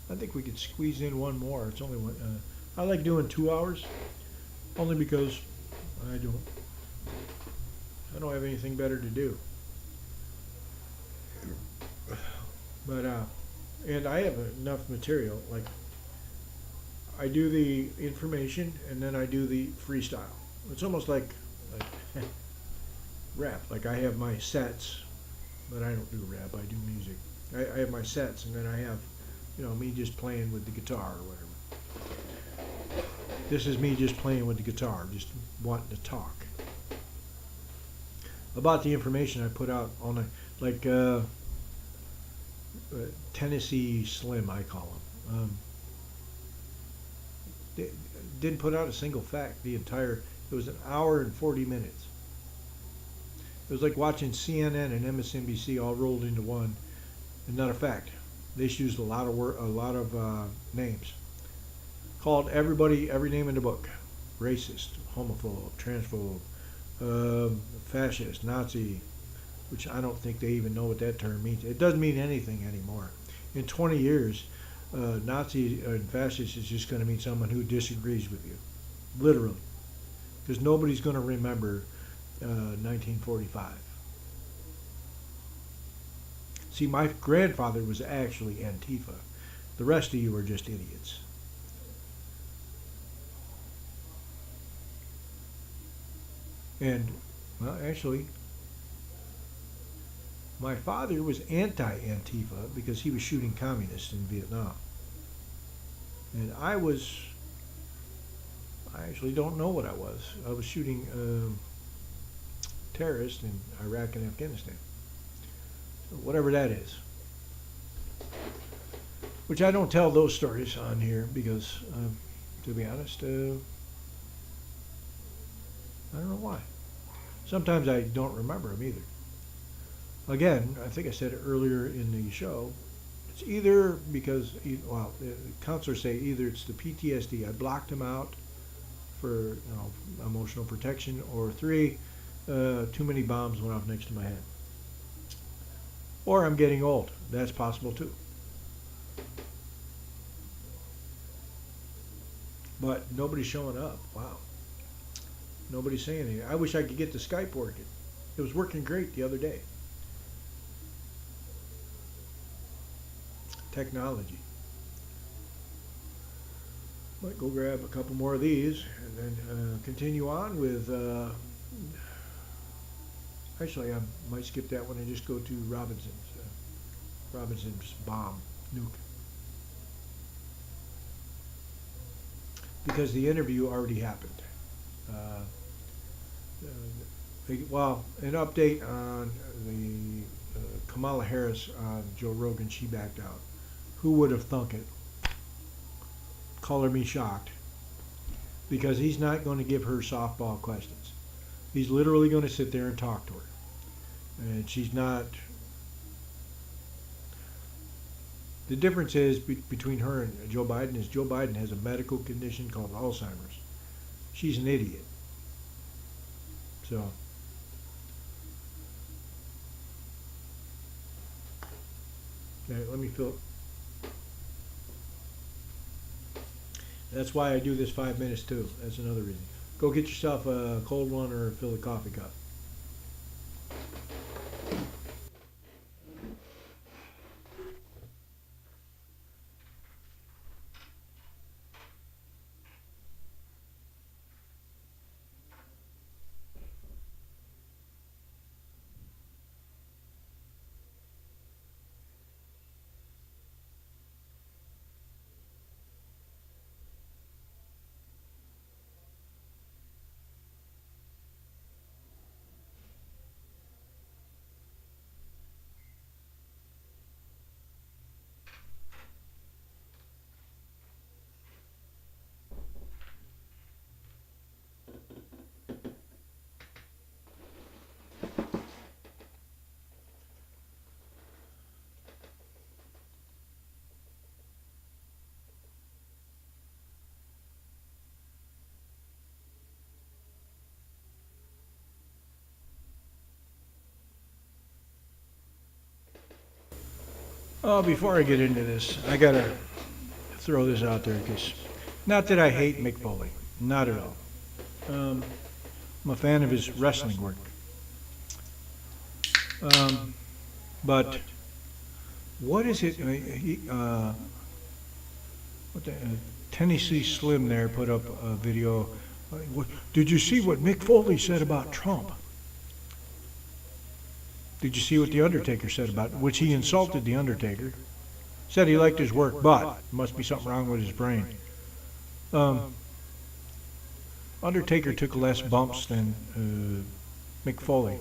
I think we could squeeze in one more. It's only one. I like doing 2 hours, only because I don't have anything better to do. But and I have enough material. Like I do the information and then I do the freestyle. It's almost like rap. Like I have my sets, but I don't do rap. I do music. I have my sets and then I have me just playing with the guitar or whatever. This is me just playing with the guitar, just wanting to talk about the information I put out on Tennessee Slim, I call him. Didn't put out a single fact. It was an hour and 40 minutes. It was like watching CNN and MSNBC all rolled into one, and not a fact. They used a lot of names. Called everybody every name in the book: racist, homophobe, transphobe, fascist, Nazi, which I don't think they even know what that term means. It doesn't mean anything anymore. In 20 years, Nazi and fascist is just going to mean someone who disagrees with you, literally, because nobody's going to remember 1945. See, my grandfather was actually Antifa. The rest of you are just idiots. And, well, actually, my father was anti-Antifa because he was shooting communists in Vietnam. And I actually don't know what I was. I was shooting terrorists in Iraq and Afghanistan. So whatever that is. Which I don't tell those stories on here because, to be honest, I don't know why. Sometimes I don't remember them either. Again, I think I said it earlier in the show, it's either because, well, counselors say either it's the PTSD, I blocked them out for emotional protection, or 3, too many bombs went off next to my head. Or I'm getting old. That's possible too. But nobody's showing up. Wow. Nobody's saying anything. I wish I could get the Skype working. It was working great the other day. Technology. Might go grab a couple more of these and then continue on with actually I might skip that one and just go to Robinson's bomb nuke, because the interview already happened. Well, an update on the Kamala Harris on Joe Rogan. She backed out. Who would have thunk it? Color me shocked, because he's not going to give her softball questions. He's literally going to sit there and talk to her, and she's not. The difference is between her and Joe Biden is Joe Biden has a medical condition called Alzheimer's. She's an idiot. So. Okay, let me fill. That's why I do this 5 minutes too. That's another reason. Go get yourself a cold one or fill a coffee cup. Oh, before I get into this, I gotta throw this out there because, not that I hate Mick Foley, not at all. I'm a fan of his wrestling work. But what is it? Tennessee Slim there put up a video. Did you see what Mick Foley said about Trump? Did you see what The Undertaker said about it? Which he insulted The Undertaker. Said he liked his work, but must be something wrong with his brain. Undertaker took less bumps than Mick Foley.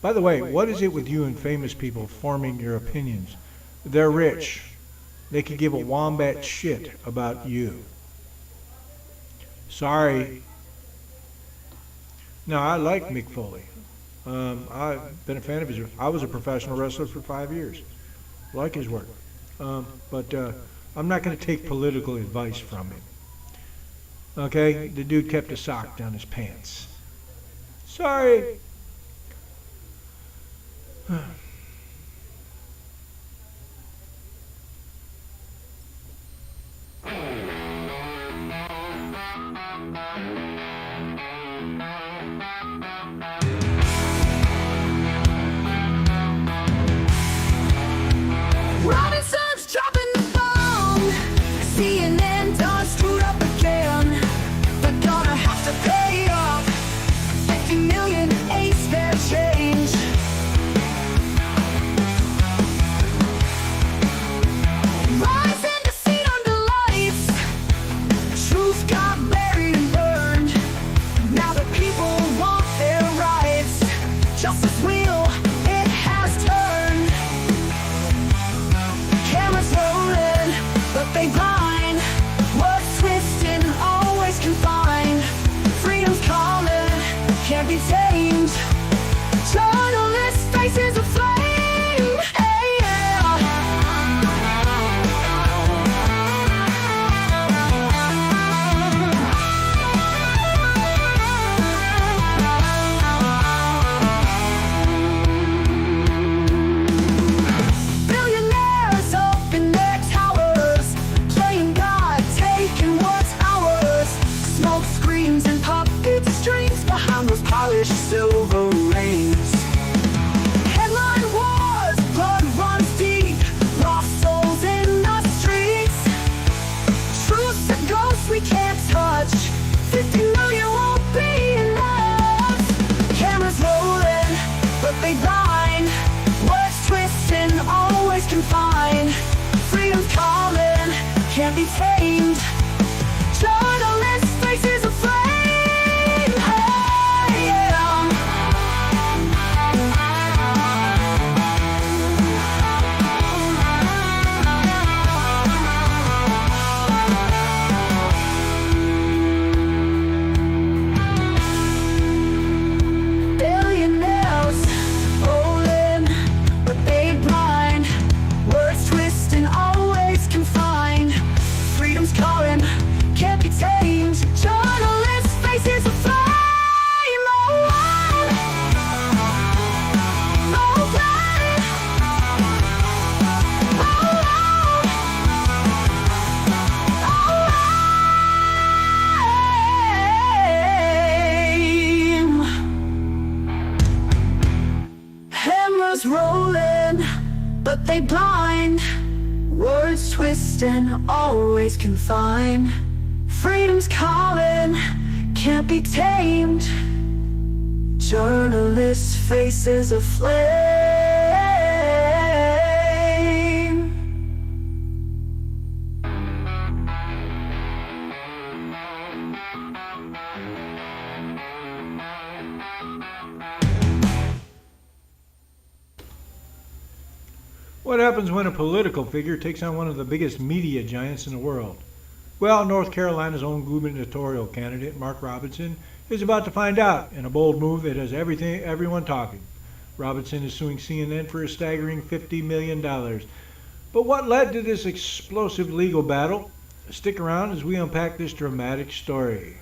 By the way, what is it with you and famous people forming your opinions? They're rich. They could give a wombat shit about you. Sorry. No, I like Mick Foley. I've been a fan of his. I was a professional wrestler for 5 years. Like his work. But I'm not going to take political advice from him. Okay? The dude kept a sock down his pants. Sorry. Robinson's dropping the bomb. CNN done screwed up again. They're gonna have to pay up 50 million ain't spare change. Rise and deceit under lights. Truth got buried and burned. Now the people want their rights. Justice wheel, it has turned. Cameras rolling, but they blind. Words twisted, always confined. Freedom's calling, can't be tamed. Journalist faces a flame. Hey, yeah. Billionaires up in their towers, playing God, taking what's ours. Smoke screams and puppet strings behind those polished silver rings. Headline wars, blood runs deep, lost souls in the streets. Truth's a ghost we can't touch. 50 million won't be enough. Cameras rolling, but they blind. Words twisting, always confined. Freedom's calling, can't be tamed. Journalist faces a flame. Hey, yeah. Billionaires rolling, but they blind. Words twisting, always fixed and always confined. Freedom's calling, can't be tamed. Journalists' faces aflame. What happens when a political figure takes on one of the biggest media giants in the world? Well, North Carolina's own gubernatorial candidate, Mark Robinson, is about to find out in a bold move that has everyone talking. Robinson is suing CNN for a staggering $50 million. But what led to this explosive legal battle? Stick around as we unpack this dramatic story.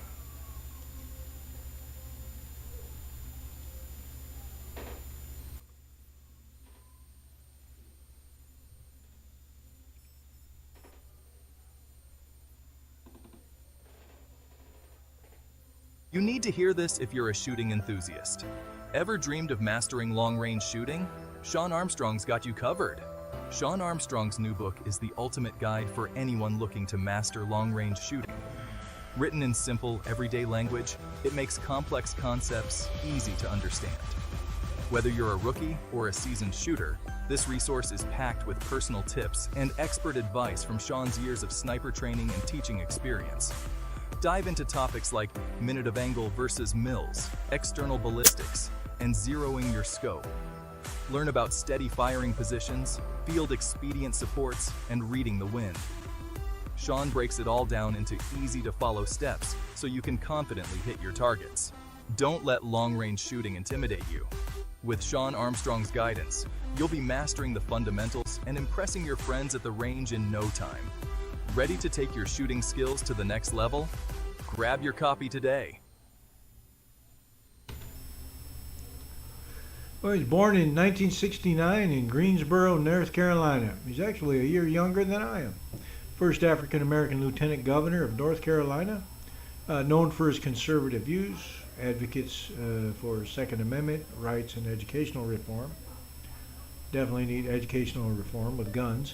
You need to hear this if you're a shooting enthusiast. Ever dreamed of mastering long-range shooting? Sean Armstrong's got you covered. Sean Armstrong's new book is the ultimate guide for anyone looking to master long-range shooting. Written in simple, everyday language, it makes complex concepts easy to understand. Whether you're a rookie or a seasoned shooter, this resource is packed with personal tips and expert advice from Sean's years of sniper training and teaching experience. Dive into topics like minute of angle versus mils, external ballistics, and zeroing your scope. Learn about steady firing positions, field expedient supports, and reading the wind. Sean breaks it all down into easy-to-follow steps so you can confidently hit your targets. Don't let long-range shooting intimidate you. With Sean Armstrong's guidance, you'll be mastering the fundamentals and impressing your friends at the range in no time. Ready to take your shooting skills to the next level? Grab your copy today. Well, he was born in 1969 in Greensboro, North Carolina. He's actually a year younger than I am. First African-American lieutenant governor of North Carolina, known for his conservative views, advocates for Second Amendment rights and educational reform. Definitely need educational reform with guns.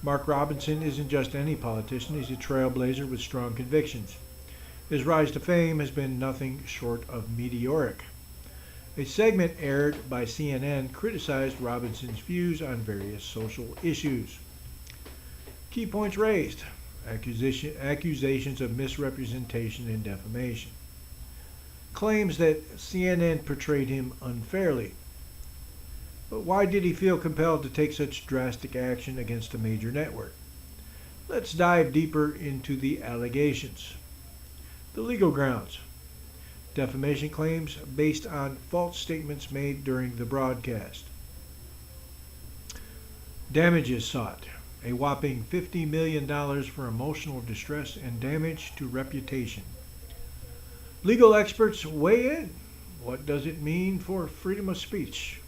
Mark Robinson isn't just any politician, he's a trailblazer with strong convictions. His rise to fame has been nothing short of meteoric. A segment aired by CNN criticized Robinson's views on various social issues. Key points raised: accusations of misrepresentation and defamation. Claims that CNN portrayed him unfairly. But why did he feel compelled to take such drastic action against a major network? Let's dive deeper into the allegations. The legal grounds. Defamation claims based on false statements made during the broadcast. Damages sought. A whopping $50 million for emotional distress and damage to reputation. Legal experts weigh in. What does it mean for freedom of speech?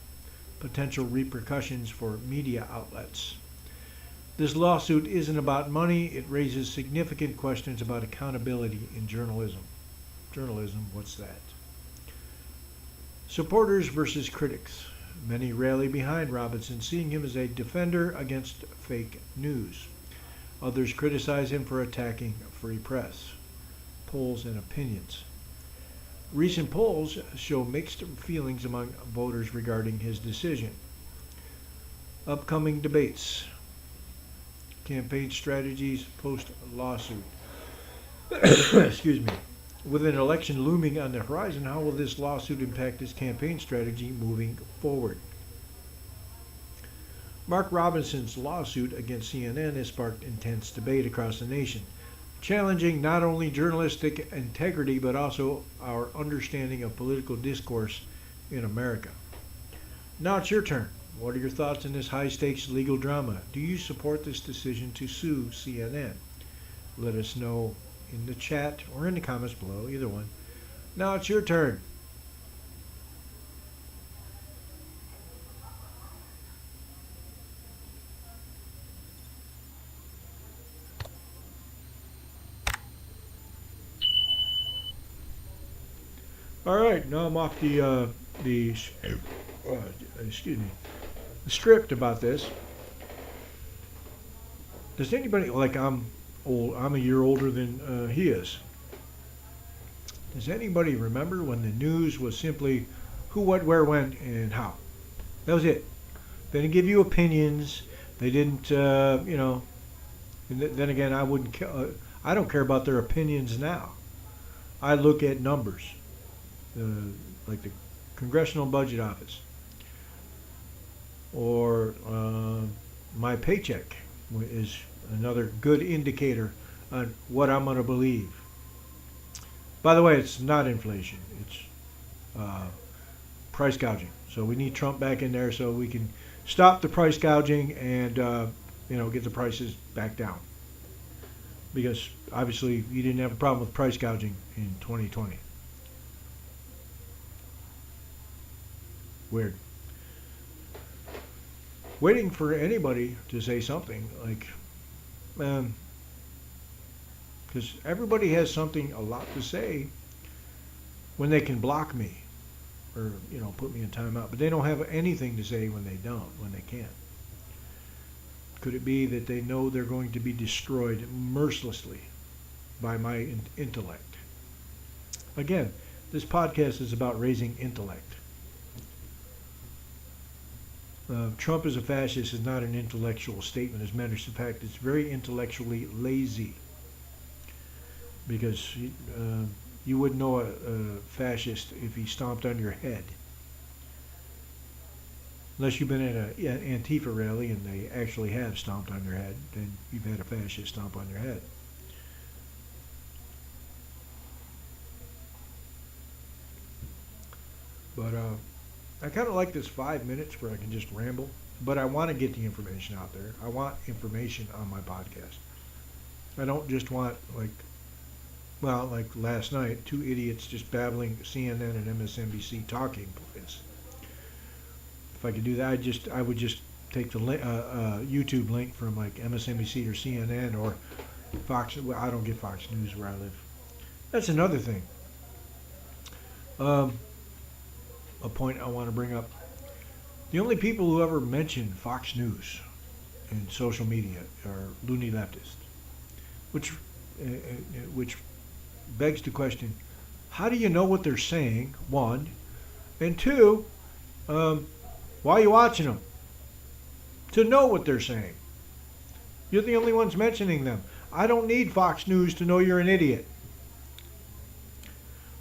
Potential repercussions for media outlets. This lawsuit isn't about money. It raises significant questions about accountability in journalism. Journalism, what's that? Supporters versus critics. Many rally behind Robinson, seeing him as a defender against fake news. Others criticize him for attacking free press. Polls and opinions. Recent polls show mixed feelings among voters regarding his decision. Upcoming debates. Campaign strategies post-lawsuit. Excuse me. With an election looming on the horizon, how will this lawsuit impact his campaign strategy moving forward? Mark Robinson's lawsuit against CNN has sparked intense debate across the nation, challenging not only journalistic integrity but also our understanding of political discourse in America. Now it's your turn. What are your thoughts on this high-stakes legal drama? Do you support this decision to sue CNN? Let us know in the chat or in the comments below, either one. Now it's your turn. All right, now I'm off the script about this. Does anybody, like I'm old, I'm a year older than he is. Does anybody remember when the news was simply who, what, where, when, and how? That was it. They didn't give you opinions. They didn't, you know. And then again, I wouldn't. I don't care about their opinions now. I look at numbers, like the Congressional Budget Office, or my paycheck is another good indicator on what I'm going to believe. By the way, it's not inflation. It's price gouging. So we need Trump back in there so we can stop the price gouging and you know, get the prices back down. Because obviously you didn't have a problem with price gouging in 2020. Weird. Waiting for anybody to say something like, because everybody has something, a lot to say when they can block me or, you know, put me in timeout, but they don't have anything to say when they can't. Could it be that they know they're going to be destroyed mercilessly by my intellect? Again, this podcast is about raising intellect. Trump is a fascist is not an intellectual statement. As a matter of fact, it's very intellectually lazy. Because you wouldn't know a fascist if he stomped on your head. Unless you've been at an Antifa rally and they actually have stomped on your head, then you've had a fascist stomp on your head. But I kind of like this 5 minutes where I can just ramble, but I want to get the information out there. I want information on my podcast. I don't just want, like last night, two idiots just babbling CNN and MSNBC talking points. If I could do that, I would just take the YouTube link from like MSNBC or CNN or Fox. Well, I don't get Fox News where I live. That's another thing. A point I want to bring up. The only people who ever mention Fox News in social media are loony leftists, which begs the question, how do you know what they're saying, one, and two, why are you watching them? To know what they're saying. You're the only ones mentioning them. I don't need Fox News to know you're an idiot.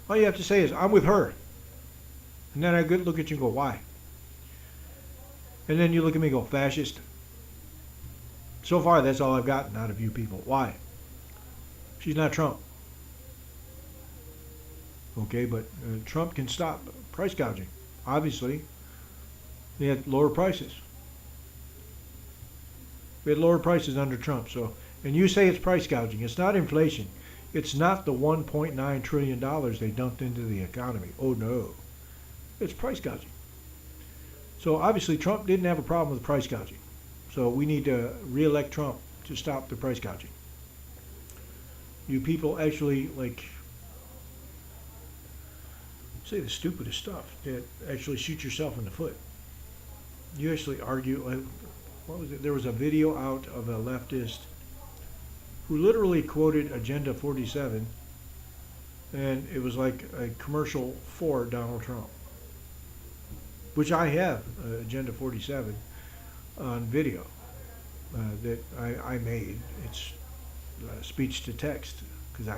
All you have to say is, I'm with her. And then I could look at you and go, why? And then you look at me and go, fascist. So far, that's all I've gotten out of you people. Why? She's not Trump. Okay, but Trump can stop price gouging. Obviously, they had lower prices. We had lower prices under Trump. So, and you say it's price gouging. It's not inflation. It's not the $1.9 trillion they dumped into the economy. Oh no. It's price gouging. So obviously Trump didn't have a problem with price gouging. So we need to re-elect Trump to stop the price gouging. You people actually say the stupidest stuff that actually shoot yourself in the foot. You actually argue, what was it? There was a video out of a leftist who literally quoted Agenda 47, and it was like a commercial for Donald Trump, which I have, Agenda 47, on video that I made. It's speech to text, because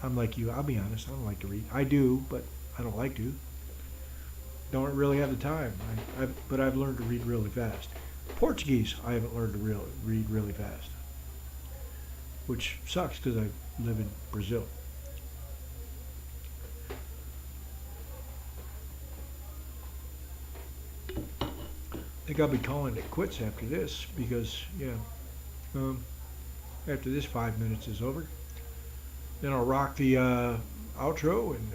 I'm like you, I'll be honest, I don't like to read. I do, but I don't like to. Don't really have the time, but I've learned to read really fast. Portuguese, I haven't learned to read really fast, which sucks because I live in Brazil. I think I'll be calling it quits after this because, after this 5 minutes is over, then I'll rock the outro and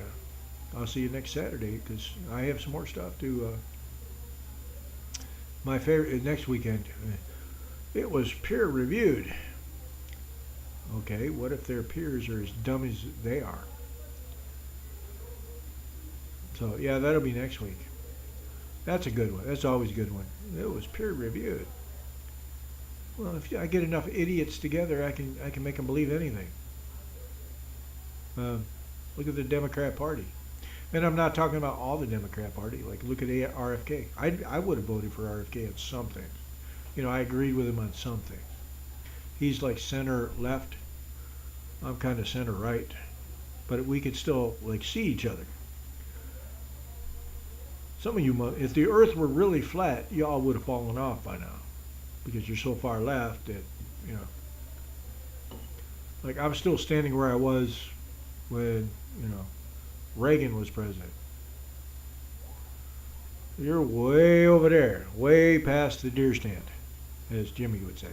I'll see you next Saturday because I have some more stuff to. My favorite next weekend. It was peer reviewed. Okay, what if their peers are as dumb as they are? So yeah, that'll be next week. That's a good one. That's always a good one. It was peer reviewed. Well, if I get enough idiots together, I can make them believe anything. Look at the Democrat Party. And I'm not talking about all the Democrat Party. Like, look at RFK. I would have voted for RFK on some things. You know, I agreed with him on some things. He's like center left. I'm kind of center right. But we could still, like, see each other. Some of you, if the earth were really flat, y'all would have fallen off by now. Because you're so far left that, you know. Like, I'm still standing where I was when, you know, Reagan was president. You're way over there, way past the deer stand, as Jimmy would say.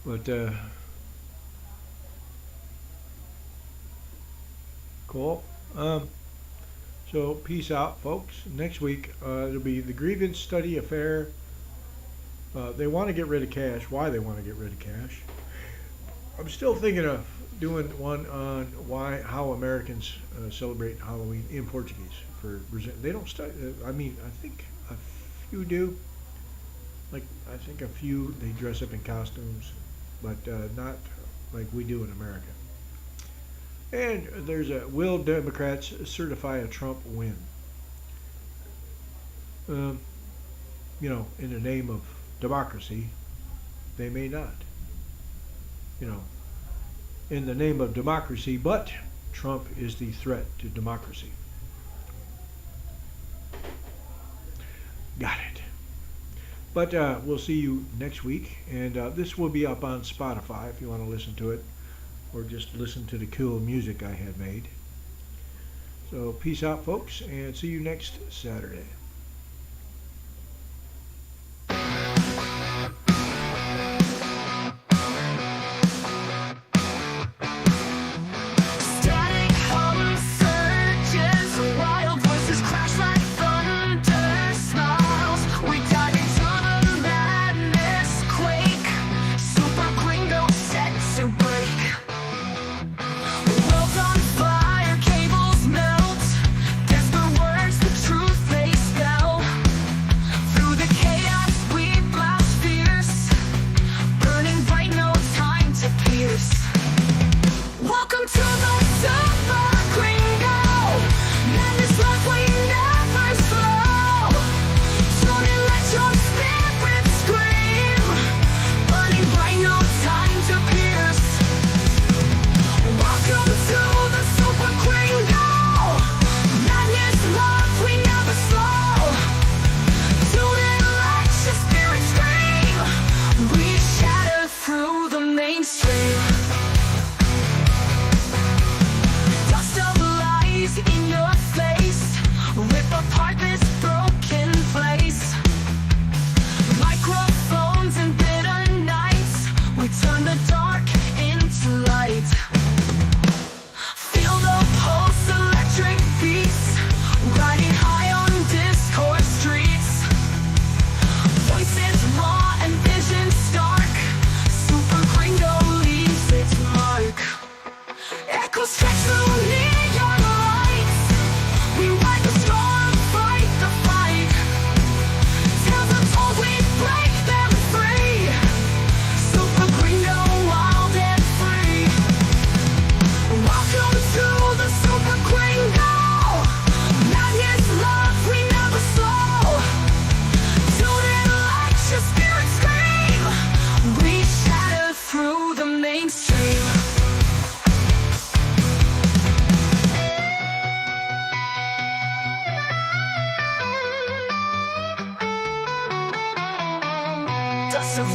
But, cool. So, peace out, folks. Next week, it'll be the grievance study affair. They want to get rid of cash. Why they want to get rid of cash? I'm still thinking of doing one on how Americans celebrate Halloween in Portuguese. They don't study. I mean, I think a few do. Like, I think a few, they dress up in costumes, but not like we do in America. And there's will Democrats certify a Trump win? You know, in the name of democracy, they may not. You know, in the name of democracy, but Trump is the threat to democracy. Got it. But we'll see you next week, and this will be up on Spotify if you want to listen to it, or just listen to the cool music I had made. So peace out, folks, and see you next Saturday.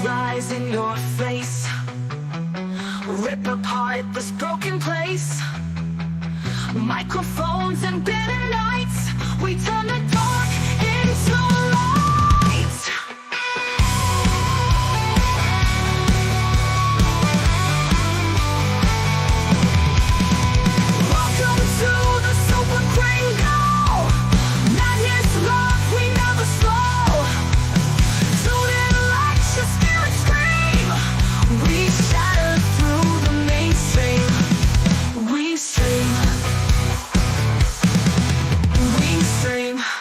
Rise in your face, rip apart this broken place. Microphones and bitter nights, we turn the